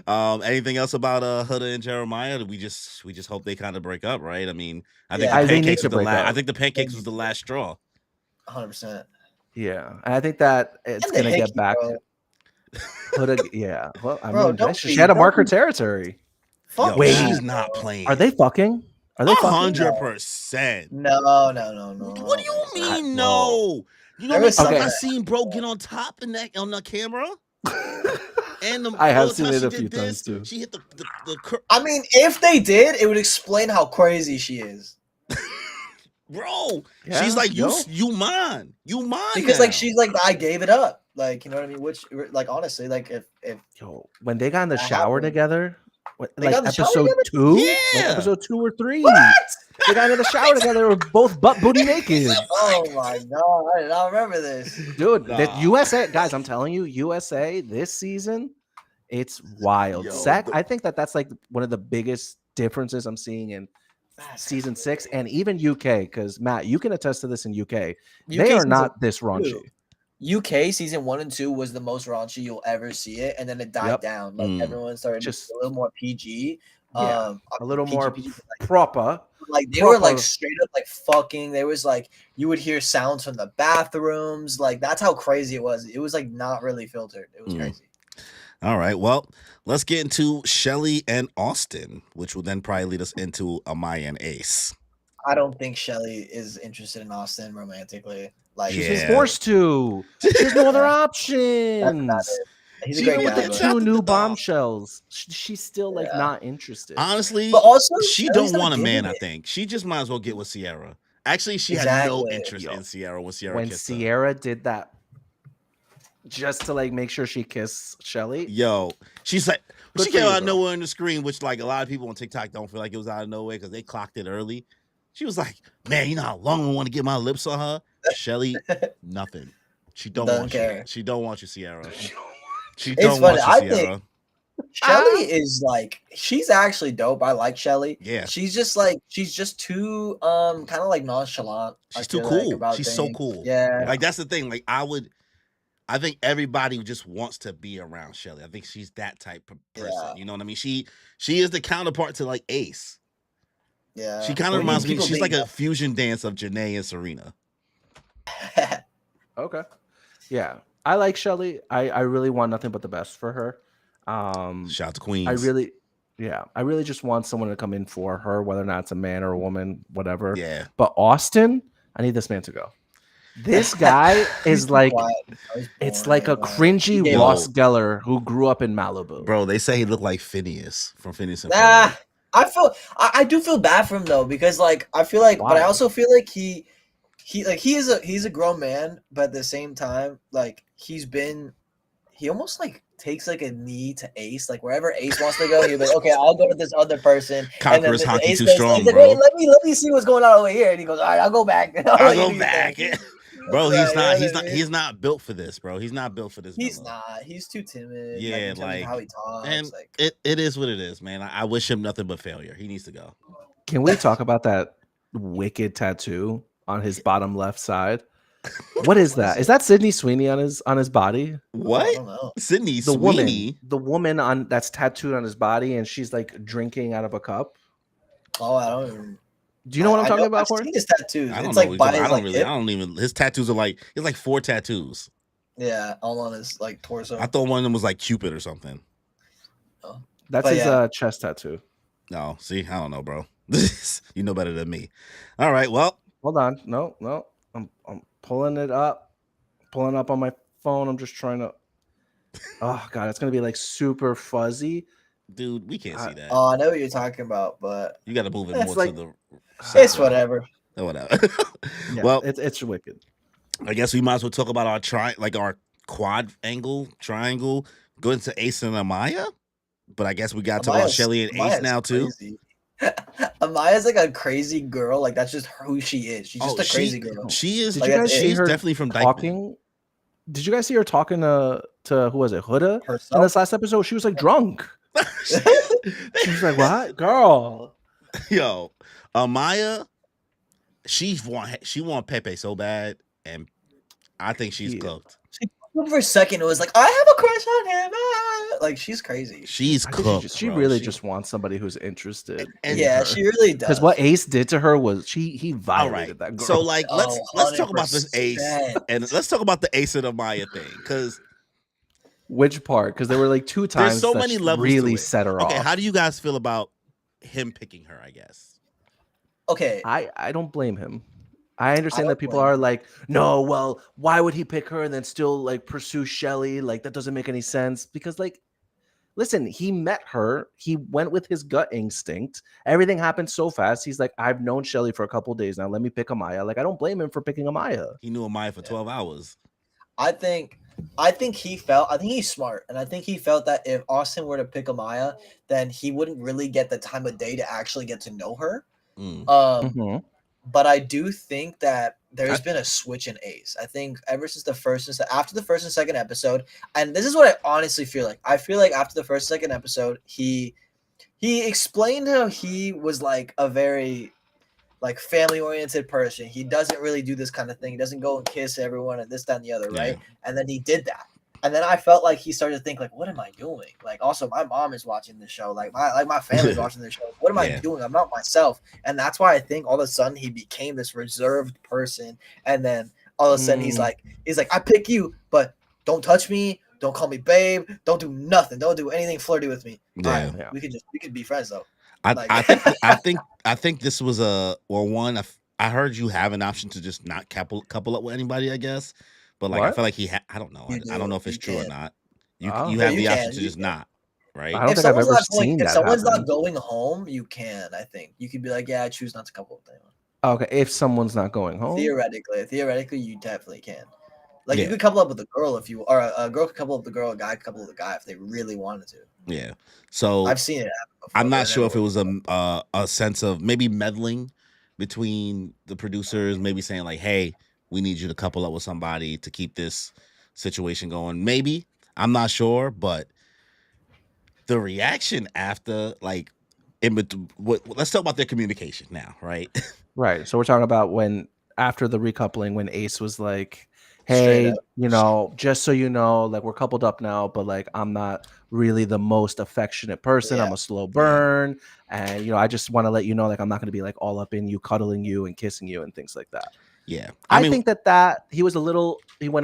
Anything else about Huda and Jeremiah? We just hope they kind of break up, right? I mean, I think the pancakes was the last straw. 100%. Yeah, and I think that it's gonna get back. Huda, yeah. Well, I mean, she had to mark her territory. Wait, she's not playing. Are they fucking? Are they 100%? No. What do you mean, no? You know what I seen bro get on top on the camera? And I have seen it a few times too. She hit the I mean, if they did, it would explain how crazy she is. Bro, she's like, you mine. Because like she's like, I gave it up. Like, you know what I mean? Which like honestly, like if when they got in the shower together. Like episode 2? Yeah. Like episode 2 or 3? What? They got in the shower together. They were both butt booty naked. Oh my god, I did not remember this. Dude, the USA, guys, I'm telling you, USA this season, it's wild. I think that's like one of the biggest differences I'm seeing in season 6 and even UK, because Matt, you can attest to this in UK. They are not this raunchy. UK season 1 and 2 was the most raunchy you'll ever see it, and then it died down. Like everyone started just a little more PG, a little more proper. Like they were like straight up like fucking. There was like you would hear sounds from the bathrooms. Like that's how crazy it was. It was like not really filtered. It was crazy. All right. Well, let's get into Chelley and Austin, which will then probably lead us into Amaya and Ace. I don't think Chelley is interested in Austin romantically. Like she's forced to. She has no other options. He's even with the 2 new bombshells, she's still like not interested. Honestly, but also she don't want a man. I think she just might as well get with Cierra. Actually, she had no interest in Cierra when Cierra did that. Just to like make sure she kissed Chelley. Yo, she's like, she came out of nowhere on the screen, which like a lot of people on TikTok don't feel like it was out of nowhere because they clocked it early. She was like, man, you know how long I want to get my lips on her? Chelley, nothing. She don't want you. She don't want you, Cierra. She don't want you, Cierra. Chelley is like, she's actually dope. I like Chelley. Yeah. She's just too kind of like nonchalant. She's too cool. She's so cool. Yeah. Like that's the thing. Like I think everybody just wants to be around Chelley. I think she's that type of person. Yeah. You know what I mean? She is the counterpart to like Ace. Yeah. She kind of reminds me. She's like a fusion dance of Janae and Serena. Okay. Yeah. I like Chelley. I really want nothing but the best for her. Shout out to Queens. I really just want someone to come in for her, whether or not it's a man or a woman, whatever. Yeah. But Austin, I need this man to go. This guy is like, it's like a cringy Ross Geller who grew up in Malibu. Bro, they say he looked like Phineas from Phineas and Ferb. I do feel bad for him though, because like I feel like, but I also feel like he's a grown man, but at the same time, like he almost like takes like a knee to Ace, like wherever Ace wants to go, he'll be like, okay, I'll go to this other person. Conqueror's hockey Ace too strong, like, bro. Wait, let me see what's going on over here, and he goes, all right, I'll go back. I'll go back. Bro, he's not built for this, bro. He's not built for this. He's not. He's too timid. Yeah, like how he talks. And like, it is what it is, man. I wish him nothing but failure. He needs to go. Can we talk about that wicked tattoo on his bottom left side? What is that? Is that Sydney Sweeney on his body? What? I don't know. Sydney Sweeney? The woman on that's tattooed on his body, and she's like drinking out of a cup. Oh, I don't even. Do you know what I'm talking about? I've seen his tattoos. I don't it's know. Like by I don't even. His tattoos are like it's like 4 tattoos. Yeah, all on his like torso. I thought one of them was like Cupid or something. Oh. That's his chest tattoo. No, see, I don't know, bro. You know better than me. All right, well, hold on. No, I'm pulling up on my phone. I'm just trying to. Oh god, it's gonna be like super fuzzy. Dude, we can't see that. Oh, I know what you're talking about, but you got to move it more to the. It's whatever. Whatever. Yeah, well, it's wicked. I guess we might as well talk about our quad angle triangle, go into Ace and Amaya. But I guess we got to talk about Chelley and Ace now too. Amaya's like a crazy girl. Like that's just who she is. She's just a crazy girl. She is. Did you guys see her definitely from talking? Did you guys see her talking to who was it? Huda in this last episode? She was like drunk. She was like, "What, girl?" Yo, Amaya, she want PEPE so bad, and I think she's cooked. For a second, it was like, I have a crush on him. Like she's crazy. She's cooked. She really just wants somebody who's interested. And yeah, she really does. Because what Ace did to her was he violated that girl. So like, let's talk about this Ace, and let's talk about the Ace and Amaya thing. Because which part? Because there were like 2 times. There's so many levels. Really set her off. Okay, how do you guys feel about him picking her? I guess. Okay, I don't blame him. I understand that people are like, no, well, why would he pick her and then still like pursue Chelley? Like that doesn't make any sense. Because like, listen, he met her. He went with his gut instinct. Everything happened so fast. He's like, I've known Chelley for a couple of days now. Let me pick Amaya. Like I don't blame him for picking Amaya. He knew Amaya for 12 hours. I think he's smart, and I think he felt that if Austin were to pick Amaya, then he wouldn't really get the time of day to actually get to know her. But I do think that there's been a switch in Ace. I think ever since after the first and second episode, and this is what I honestly feel like. I feel like after the first and second episode, he explained how he was like a very like family-oriented person. He doesn't really do this kind of thing. He doesn't go and kiss everyone and this, that, and the other, right? And then he did that. And then I felt like he started to think, like, what am I doing? Like, also, my mom is watching the show. Like, my family's watching the show. What am I doing? I'm not myself. And that's why I think all of a sudden he became this reserved person. And then all of a sudden he's like, I pick you, but don't touch me. Don't call me babe. Don't do nothing. Don't do anything flirty with me. Yeah, right, we could be friends though. I think this was I heard you have an option to just not couple up with anybody, I guess. But like, I feel like I don't know. I don't know if it's true or not. You have the option to just not, right? I don't think I've ever seen that. If someone's not going home, you can. I think you could be like, yeah, I choose not to couple with anyone. Okay, if someone's not going home, theoretically, you definitely can. Like you could couple up with a girl if you, or a girl could couple up with a girl, a guy could couple up with a guy if they really wanted to. Yeah. So I've seen it happen before. I'm not sure if it was a sense of maybe meddling between the producers, maybe saying like, hey, we need you to couple up with somebody to keep this situation going. Maybe. I'm not sure, but the reaction after, like, let's talk about their communication now, right? Right. So we're talking about when after the recoupling, when Ace was like, hey, you know, just so you know, like we're coupled up now, but like I'm not really the most affectionate person. I'm a slow burn. And, you know, I just want to let you know, like I'm not going to be like all up in you, cuddling you and kissing you and things like that. Yeah. I mean, think that he went a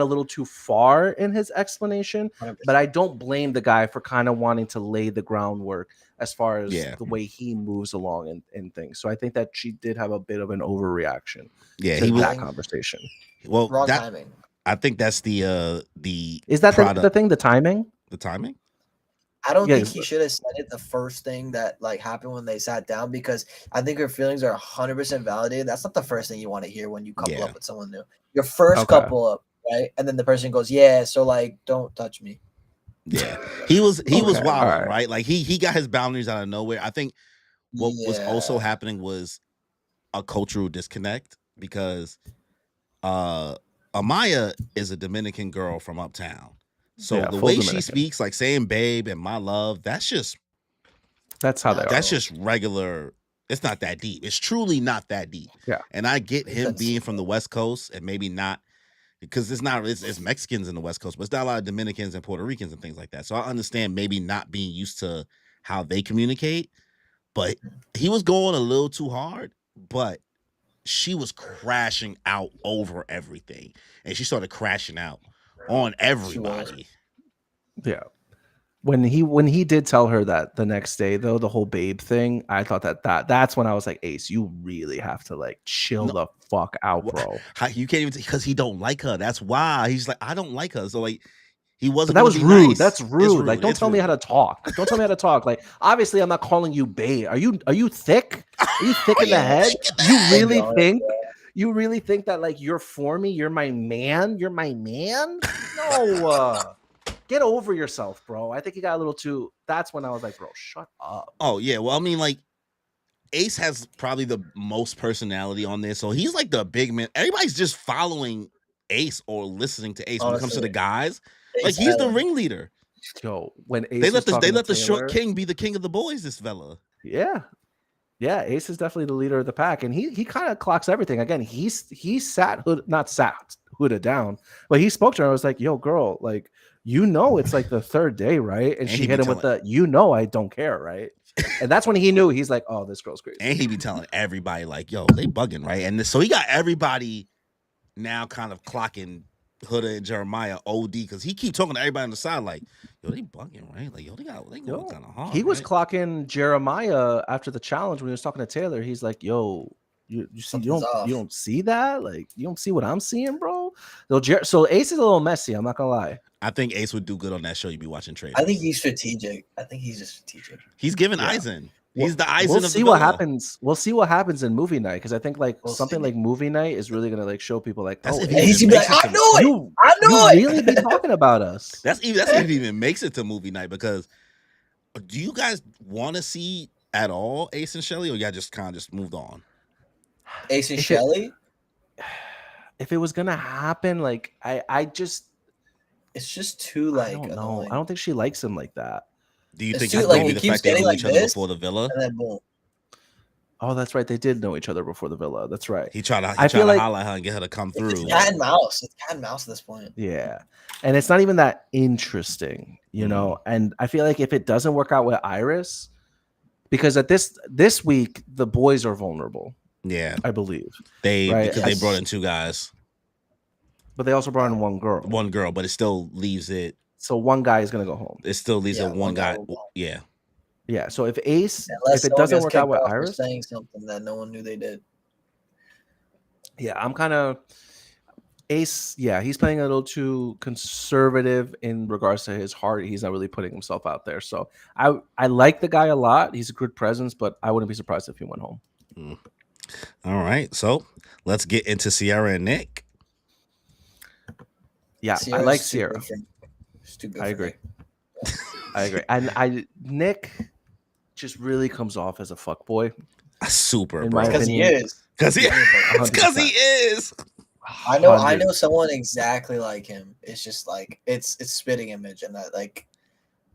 little too far in his explanation, 100%. But I don't blame the guy for kind of wanting to lay the groundwork as far as the way he moves along and things. So I think that she did have a bit of an overreaction to that conversation. Well, wrong timing. I think that's the is that the thing, the timing? The timing? I don't think he should have said it the first thing that like happened when they sat down, because I think her feelings are 100% validated. That's not the first thing you want to hear when you couple up with someone new. Your first couple up, right? And then the person goes, yeah, so like don't touch me. Yeah. He was wild, right? Like he got his boundaries out of nowhere. I think what was also happening was a cultural disconnect, because Amaya is a Dominican girl from uptown. So the way she speaks, like saying babe and my love, that's how they are. That's just regular. It's not that deep. It's truly not that deep. Yeah. And I get him being from the West Coast and maybe not, because it's Mexicans in the West Coast, but it's not a lot of Dominicans and Puerto Ricans and things like that. So I understand maybe not being used to how they communicate, but he was going a little too hard, but she was crashing out over everything. And she started crashing out on everybody. Yeah. When he did tell her that the next day, though, the whole babe thing, I thought that's when I was like, Ace, you really have to like chill the fuck out, bro. You can't even, because he don't like her. That's why he's like, I don't like her. So like, he wasn't. But that was rude. Nice. That's rude. Like, don't tell me how to talk. Don't tell me how to talk. Like, obviously, I'm not calling you babe. Are you thick? Are you thick in the head? You really think that like you're for me? You're my man. You're my man. No. Get over yourself, bro. I think you got a little too. That's when I was like, bro, shut up. Oh yeah. Well, I mean, like, Ace has probably the most personality on this, so he's like the big man. Everybody's just following Ace or listening to Ace when it comes to the guys. Like, he's the ringleader. Yo, when Ace they let the short king be the king of the boys, this fella. Yeah. Yeah, Ace is definitely the leader of the pack, and he kind of clocks everything. Again, he sat Huda down, but he spoke to her. I was like, yo, girl, like, you know, it's like the third day, right? And she hit him with the, you know, I don't care, right? And that's when he knew. He's like, oh, this girl's crazy. And he be telling everybody like, yo, they bugging, right? And so he got everybody now kind of clocking Huda and Jeremiah OD, because he keep talking to everybody on the side like, yo, they bugging, right? Like, yo, they going kind of hard. He was clocking Jeremiah after the challenge when he was talking to Taylor. He's like, yo, you don't see that? Like, you don't see what I'm seeing, bro? So Ace is a little messy. I'm not gonna lie. I think Ace would do good on that show. You'd be watching Trade. I think he's strategic. just strategic. He's giving Eisen. He's the Eisen we'll of see the what villa. happens. We'll see what happens in movie night, because I think like like movie night is really gonna like show people like, oh, he's like, I knew it. You really be talking about us. That's if it even makes it to movie night, because do you guys want to see at all Ace and Chelley, or y'all just kind of just moved on? Ace and Chelley? If it was gonna happen, like I just. It's just too like. I don't know. I don't think she likes him like that. Do you think it's like the fact they knew each other before the villa? And then boom. Oh, that's right. They did know each other before the villa. That's right. He tried to holler at her and get her to come through. It's cat and mouse. It's cat and mouse at this point. Yeah, and it's not even that interesting, you know. And I feel like if it doesn't work out with Iris, because at this week the boys are vulnerable. Yeah, I believe because they brought in two guys. But they also brought in one girl. But it still leaves it So one guy is gonna go home. It still leaves one guy. Yeah. Yeah. So if Ace, unless if it doesn't work out with Iris, saying something that no one knew they did. Yeah, I'm kind of Ace. Yeah, he's playing a little too conservative in regards to his heart. He's not really putting himself out there. So I like the guy a lot. He's a good presence, but I wouldn't be surprised if he went home. All right, so let's get into Cierra and Nic. Yeah, Cierra's I like Cierra. I agree. I agree. And Nic just really comes off as a fuckboy. Super, bro. Because he is. Because he is. I know someone exactly like him. It's just like it's spitting image, and that like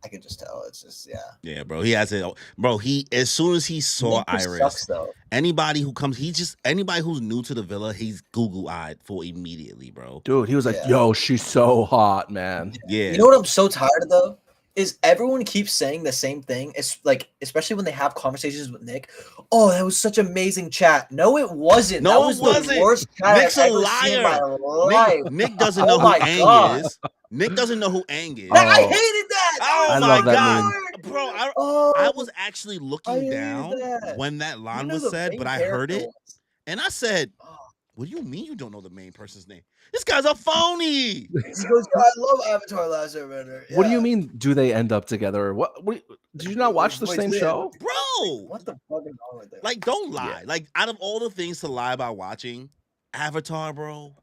I could just tell. It's just yeah, bro. He has it, bro. He as soon as he saw Iris, sucks, though. Anybody who comes, anybody who's new to the villa, he's Google-eyed for immediately, bro. Dude, he was like, "Yo, she's so hot, man." Yeah. You know what I'm so tired of though? Is everyone keeps saying the same thing. It's like, especially when they have conversations with Nic. Oh, that was such amazing chat. No, it wasn't. No, that was the worst chat Nick's I've a ever seen in my liar. life. Nick doesn't know who Aang is. Nick doesn't know who Aang is. I hated that. Oh my god, bro! I was actually looking down when that line was said, but I heard it, and I said, "What do you mean you don't know the main person's name? This guy's a phony." He goes, "I love Avatar: Last Airbender." What do you mean? Do they end up together? What did you not watch the same show, bro? What the fuck is wrong with it? Like, don't lie. Like, out of all the things to lie about watching Avatar, bro,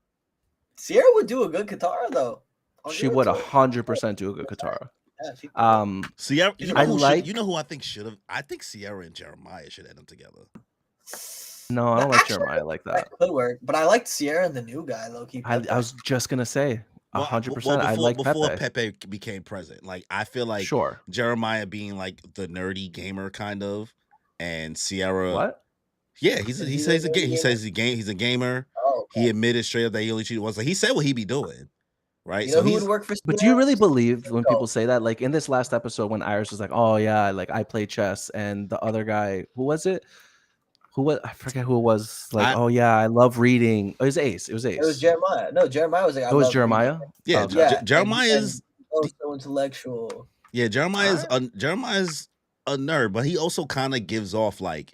Cierra would do a good Katara though. She would 100% do a good Katara. Cierra, you know who I think should have? I think Cierra and Jeremiah should end up together. No, I don't like Jeremiah like that. That could work, but I liked Cierra and the new guy, low-key. I was just gonna say 100%. I like before Pepe became present. Like, I feel like sure Jeremiah being like the nerdy gamer kind of, and Cierra. What? Yeah, he says he's a gamer. Oh, okay. He admitted straight up that he only cheated once. Like, he said what he be doing. Right. You know who would work for Cierra? But do you really believe when people say that? Like in this last episode when Iris was like, "Oh yeah, like I play chess," and the other guy, who was it? I forget who it was. Like, "Oh yeah, I love reading." It was Ace. It was Jeremiah. No, Jeremiah was like, "It was Jeremiah." Yeah, Jeremiah's so intellectual. Yeah, Jeremiah's a nerd, but he also kind of gives off like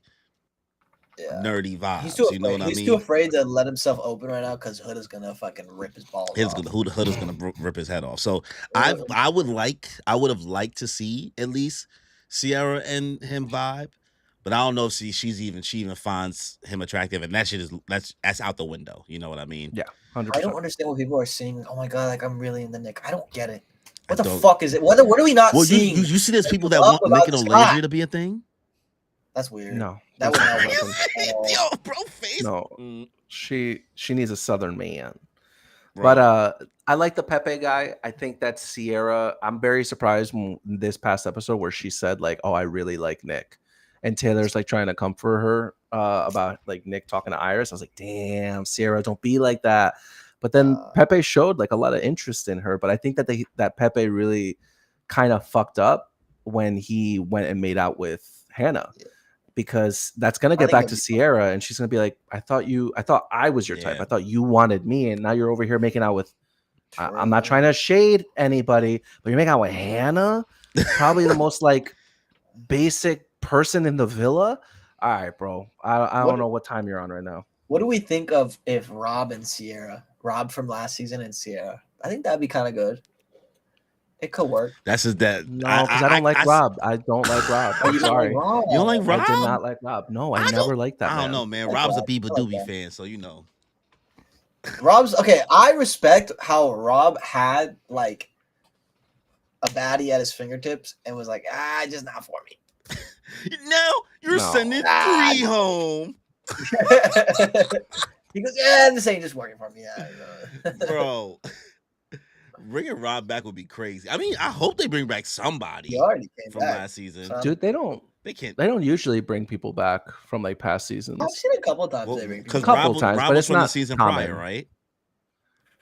nerdy vibes. He's too afraid. He's too afraid to let himself open right now because Huda's gonna fucking rip his balls off. Huda's gonna rip his head off. So I would have liked to see at least Cierra and him vibe, but I don't know if she even finds him attractive, and that shit is that's out the window. You know what I mean? Yeah, 100%. I don't understand what people are saying. Oh my god, like I'm really in the Nic. I don't get it. What the fuck is it? What are we not seeing? You see, there's people that want Nic and Olandria to be a thing. That's weird. No, that would not work. Yo, bro, face. No, she needs a Southern man. Right. But I like the Pepe guy. I think that Cierra. I'm very surprised in this past episode where she said like, "Oh, I really like Nic," and Taylor's like trying to comfort her about like Nic talking to Iris. I was like, "Damn, Cierra, don't be like that." But then Pepe showed like a lot of interest in her. But I think that Pepe really kind of fucked up when he went and made out with Hannah. Yeah. Because that's gonna get back to Cierra, and she's gonna be like, I thought I was your type. I thought you wanted me, and now you're over here making out with. I'm not trying to shade anybody, but you're making out with Hannah, probably the most like basic person in the villa. All right, bro. I don't know what time you're on right now. What do we think of if Rob and Cierra, Rob from last season and Cierra? I think that'd be kind of good. It could work. That's just that. No, because I don't like Rob. I don't like Rob. I'm sorry. You don't like Rob? I did not like Rob. No, I never liked that. I don't know, man. Rob's a Bieber Doobie fan, so you know. Rob's okay. I respect how Rob had like a baddie at his fingertips and was like, just not for me. Now you're sending 3 home. He goes, this ain't just working for me. Bro. Bringing Rob back would be crazy. I mean, I hope they bring back somebody from last season. Dude, they don't usually bring people back from like past seasons. I've seen a couple times they bring people. But it's not the season common. prior, right?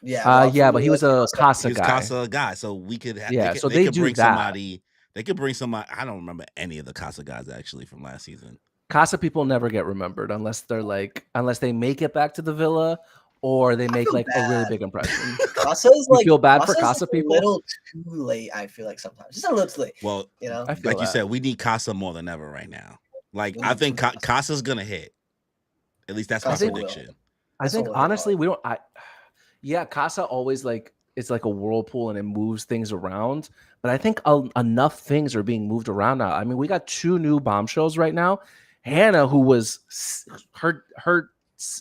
Yeah. But he was a Casa guy. Casa guy, so we could. So they could bring somebody. They could bring somebody. I don't remember any of the Casa guys actually from last season. Casa people never get remembered unless they make it back to the villa, or they make like a really big impression. Casa's you feel bad for Casa people? A little too late, I feel like sometimes. Just a little too late. Well, you know, like you said, we need Casa more than ever right now. Like I think Casa's gonna hit. At least that's my prediction. I think honestly, we don't. Casa always like it's like a whirlpool and it moves things around. But I think enough things are being moved around now. I mean, we got 2 new bombshells right now. Hannah, who was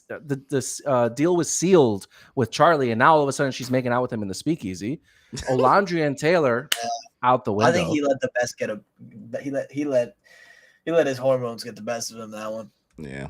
the deal was sealed with Charlie, and now all of a sudden she's making out with him in the speakeasy. Olandria and Taylor out the window. I think he let the best get he let his hormones get the best of him that one. Yeah.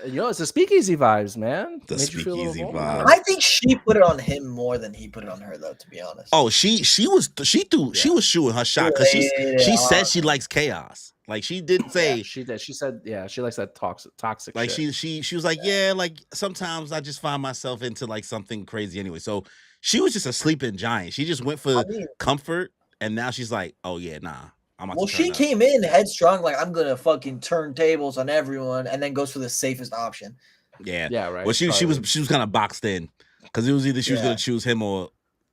It's the speakeasy vibes, man. The speakeasy vibes. I think she put it on him more than he put it on her, though. To be honest. Oh, she was shooting her shot because she said she likes chaos. Like she did say she did. She said she likes that toxic. Like shit. she was like like sometimes I just find myself into like something crazy anyway. So she was just a sleeping giant. She just went for comfort, and now she's like, oh yeah, nah. Well, she came in headstrong, like I'm gonna fucking turn tables on everyone, and then goes for the safest option. Yeah, right. Well, she was kind of boxed in because it was either she was gonna choose him or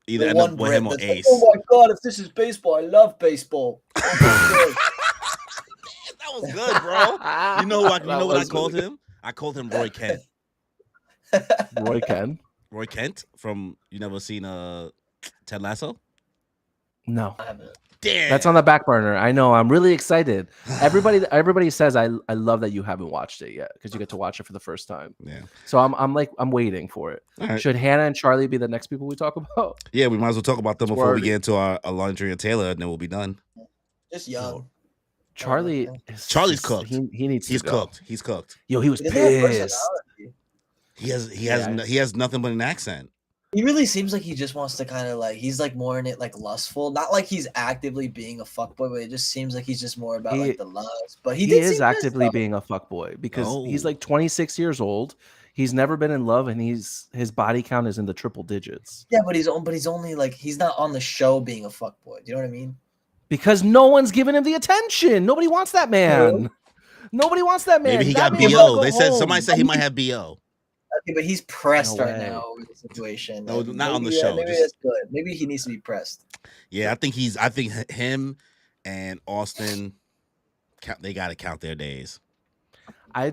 either end up with him or Ace. Like, oh my god, if this is baseball, I love baseball. That was good, bro. You know what I called him? I called him Roy Kent. Roy Kent from you never seen Ted Lasso? No. I haven't. Damn. That's on the back burner. I know. I'm really excited. Everybody says I love that you haven't watched it yet because you get to watch it for the first time. Yeah. So I'm waiting for it. Right. Should Hannah and Charlie be the next people we talk about? Yeah, we might as well talk about them before we get into our Olandria and Taylor, and then we'll be done. Just young. Charlie's cooked. He needs to go. Cooked. He's cooked. Yo, he was pissed. He has nothing but an accent. He really seems like he just wants to kind of like he's like more in it like lustful, not like he's actively being a fuckboy, but it just seems like he's just more about like the lust. But he is actively being a fuckboy because he's like 26 years old. He's never been in love, and his body count is in the triple digits. Yeah, but he's only like he's not on the show being a fuckboy. Do you know what I mean? Because no one's giving him the attention. Nobody wants that man. Nobody wants that man. Maybe he got BO. Somebody said he might have BO. Okay, but he's pressed right now with the situation. No, not on the show. Maybe that's good. Maybe he needs to be pressed. Yeah, I think him and Austin, they got to count their days. I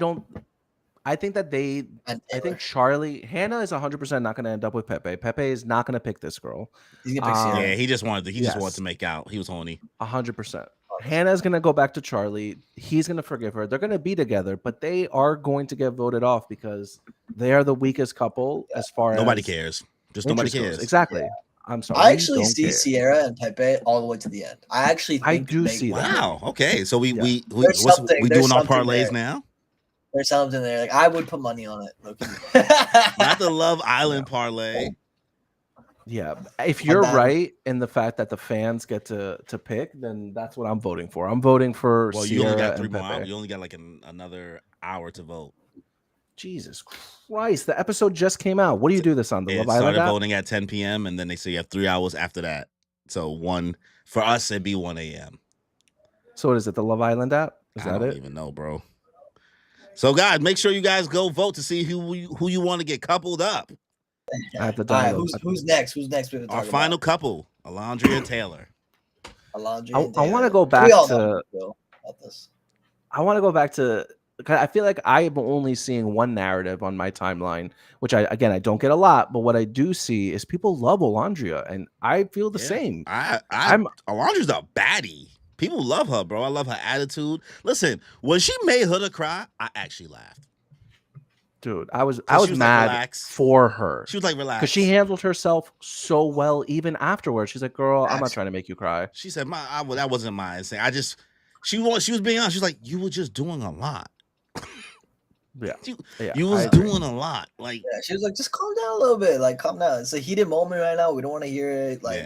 think Charlie, Hannah is 100% not going to end up with Pepe. Pepe is not going to pick this girl. He's gonna pick Cierra. Yeah, he just wanted to make out. He was horny. 100%. Hannah's going to go back to Charlie. He's going to forgive her. They're going to be together, but they are going to get voted off because they are the weakest couple as far as nobody cares. Just nobody cares. Exactly. Yeah. I'm sorry. I actually see Cierra and Pepe all the way to the end. I do see that. Wow. Okay. So we doing our parlays now? There's something there. Like I would put money on it. Not the Love Island parlay. Yeah, if you're right in the fact that the fans get to pick, then that's what I'm voting for. I'm voting for. Well, Cierra you only got 3 more Pepe. hours. You only got like another hour to vote. Jesus Christ! The episode just came out. What do you do this on the Love Island app? Started voting at 10 p.m. and then they say you have 3 hours after that. So for us, it'd be 1 a.m. So what is it? The Love Island app? Is that it? I don't even know, bro. So guys, make sure you guys go vote to see who you want to get coupled up. I have to download. Right, who's next? Who's next? Our final couple, Olandria and Taylor. I want to go back to. I want to go back to. I feel like I'm only seeing one narrative on my timeline, which I don't get a lot, but what I do see is people love Olandria, and I feel the same. Olandria's a baddie. People love her, bro. I love her attitude. Listen, when she made Huda cry, I actually laughed. Dude, I was mad for her. She was like, relax. Because she handled herself so well even afterwards. She's like, girl, I'm not trying to make you cry. She said, that wasn't my insane. She was being honest. She's like, you were just doing a lot. You was doing a lot. Like, she was like, just calm down a little bit. Like, calm down. It's a heated moment right now. We don't want to hear it. Like,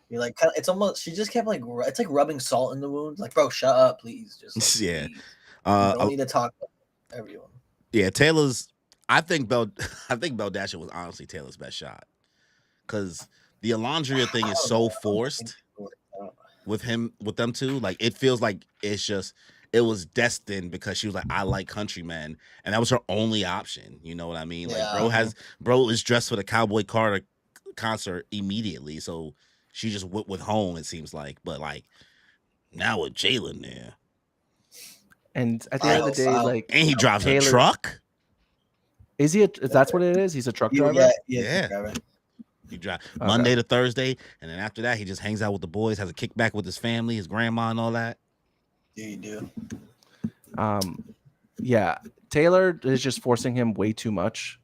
you're like, it's almost, she just kept like, it's like rubbing salt in the wound. Like, bro, shut up, please. Just like, yeah. Please. You don't need to talk to everyone. Yeah, Taylor's. I think BELLE was honestly Taylor's best shot because the Olandria thing is so forced with them two. Like it feels like it's just it was destined because she was like, I like countrymen, and that was her only option. You know what I mean? Like, bro is dressed for the Cowboy Carter concert immediately, so she just went with home. It seems like, but like now with Jalen there, and at the end of the day, like, and he drives a truck. Is he? That's what it is. He's a truck driver. Yeah. He drive Monday to Thursday, and then after that, he just hangs out with the boys, has a kickback with his family, his grandma, and all that. You do. Yeah. Taylor is just forcing him way too much.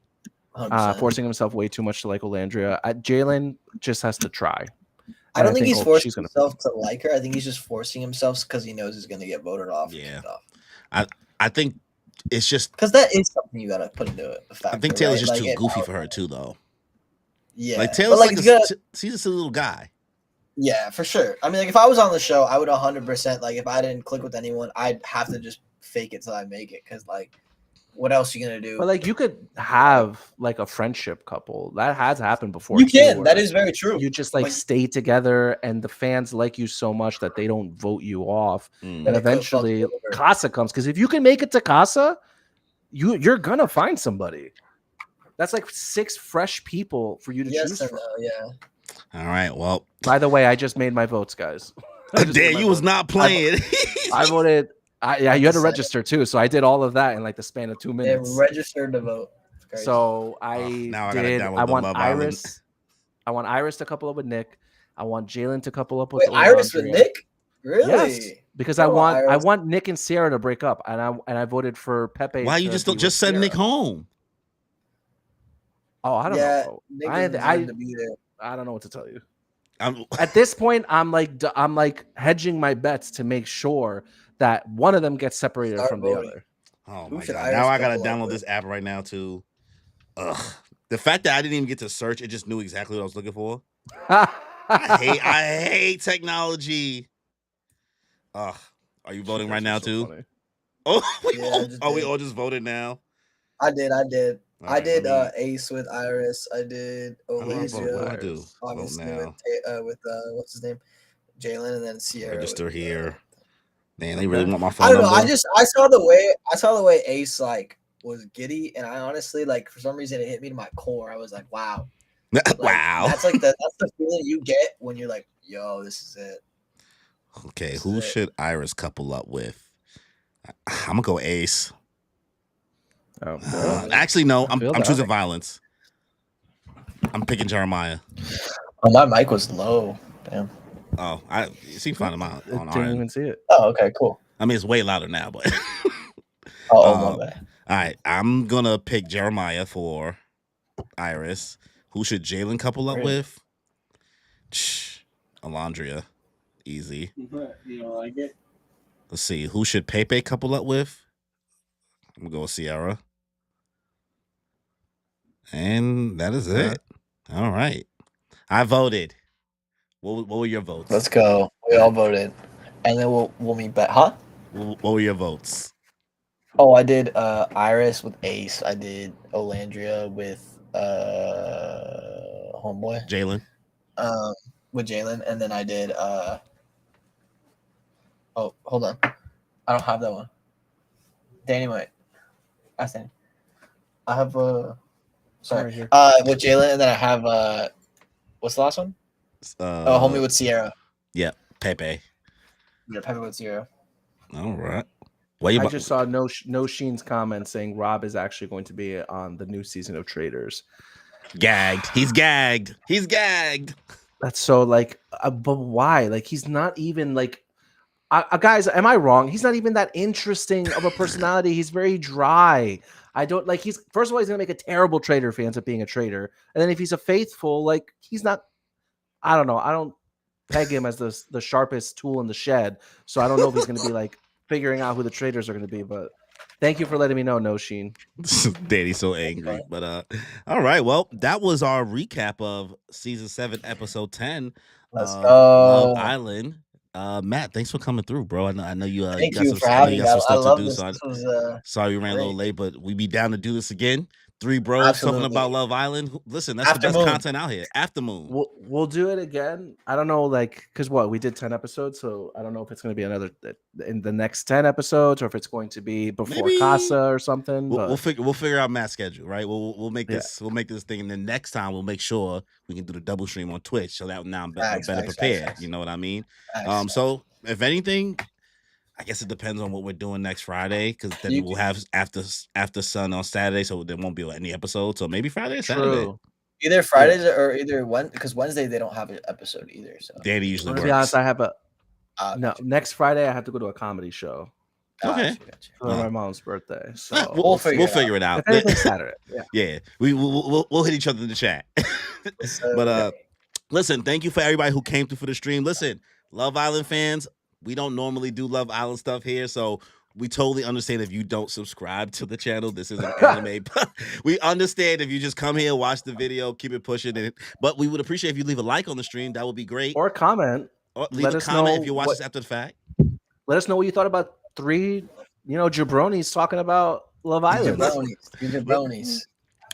Forcing himself way too much to like Olandria. Jalen just has to try. I don't think he's forcing himself to like her. I think he's just forcing himself because he knows he's going to get voted off. Yeah. I think it's just because that is something you got to put into it. I think Taylor's just too goofy for her too, though. Yeah, like Taylor's he's just a little guy. Yeah, for sure. I mean, like if I was on the show, I would 100% like if I didn't click with anyone, I'd have to just fake it till I make it because like, what else are you gonna do? But like you could have like a friendship couple that has happened before. You can. That is very true. You just like stay together, and the fans like you so much that they don't vote you off, and eventually Casa comes because if you can make it to Casa, you're gonna find somebody. That's like 6 fresh people for you to choose from. Yeah. All right. Well, by the way, I just made my votes, guys. Damn, you was not playing. I voted. Yeah, you had to register too, so I did all of that in like the span of 2 minutes. Yeah, registered to vote. So I want Iris. I want Iris to couple up with Nick. I want Jalen to couple up with. Wait, Iris with Nick? Really? Yes, because I want Nick and Cierra to break up, and I voted for Pepe. Why you just send Nick home? Oh, I don't know. I don't know what to tell you. At this point, I'm like hedging my bets to make sure that one of them gets separated from the other. Oh my god! Now I gotta download this app right now too. Ugh. The fact that I didn't even get to search, it just knew exactly what I was looking for. I hate technology. Ugh. Are you voting right now too? Funny. Oh, we all just voted now. I did. I did Ace with Iris. I did Olandria. I do. Obviously with what's his name, Jalen, and then Cierra. Register here. Man, they really want my phone. I don't know. Number. I saw the way Ace like was giddy, and I honestly like for some reason it hit me to my core. I was like, wow, wow. That's like that's the feeling you get when you're like, yo, this is it. Okay, who should Iris couple up with? I'm gonna go Ace. Actually, no. I'm choosing violence. I'm picking Jeremiah. Oh, my mic was low. Damn. Oh, I see. Find him out. Didn't even see it. Oh, okay, cool. I mean, it's way louder now, but. My bad. All right, I'm gonna pick Jeremiah for Iris. Who should Jalen couple up with? Olandria, easy. You don't like it? Let's see. Who should PEPE couple up with? I'm gonna go with Cierra. And that is it. All right. I voted. What were your votes? Let's go. We all voted. And then we'll meet back. Huh? What were your votes? Oh, I did Iris with Ace. I did Olandria with homeboy. Jalen. With Jalen. And then I did oh, hold on. I don't have that one. Danny might. Ask Danny. I have sorry. With Jalen, and then I have what's the last one? Homie with Cierra. Yeah, PEPE. Yeah, PEPE with Cierra. All right. I just saw no Sheen's comment saying Rob is actually going to be on the new season of Traders. Gagged. He's gagged. He's gagged. That's so like, but why? Like he's not even like. Guys, am I wrong? He's not even that interesting of a personality. He's very dry. I don't like. First of all, he's gonna make a terrible trader if he ends up being a trader, and then if he's a faithful, like he's not. I don't know. I don't peg him as the sharpest tool in the shed, so I don't know if he's gonna be like figuring out who the traders are gonna be. But thank you for letting me know, No Sheen. Danny's so angry, but all right. Well, that was our recap of season 7, episode 10. Let's go, Love Island. Matt, thanks for coming through, bro. I know you. Thank you for having me. Some stuff to do. This. So sorry we ran a little late, but we be down to do this again. Three bros talking about Love Island. Listen, that's the best content out here. After Moon. We'll do it again. I don't know, like, because we did 10 episodes, so I don't know if it's going to be another in the next 10 episodes or if it's going to be before Casa or something. We'll figure out Matt's schedule, right? We'll make this thing, and then next time we'll make sure we can do the double stream on Twitch, so that now I'm better prepared. You know what I mean? So if anything, I guess it depends on what we're doing next Friday, because then we'll have after Sun on Saturday, so there won't be any episode. So maybe Friday or Saturday. True. Either Fridays or either because Wednesday they don't have an episode either. So Danny usually works. To be honest, I have next Friday I have to go to a comedy show. Okay. For my mom's birthday. So we'll figure it out. Saturday. Yeah. We'll hit each other in the chat. But listen, thank you for everybody who came through for the stream. Listen, Love Island fans, we don't normally do Love Island stuff here, so we totally understand if you don't subscribe to the channel. This is an anime, but we understand if you just come here, watch the video, keep it pushing. But we would appreciate if you leave a like on the stream. That would be great. Or comment. Or leave a comment if you watch this after the fact. Let us know what you thought about 3, jabronis talking about Love Island. Jabronis.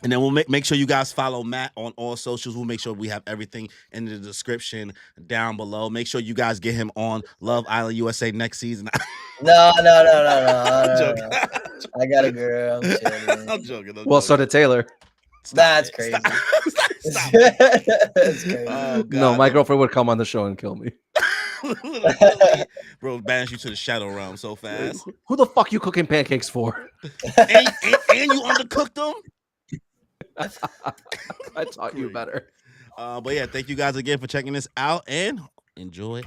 And then we'll make sure you guys follow Matt on all socials. We'll make sure we have everything in the description down below. Make sure you guys get him on Love Island USA next season. No. I got a girl. I'm joking. So did Taylor. That's crazy. Stop. That's crazy. Oh, God. No, my girlfriend would come on the show and kill me. Bro, banish you to the shadow realm so fast. Who the fuck you cooking pancakes for? and you undercooked them? I taught you better. But yeah, thank you guys again for checking this out and enjoy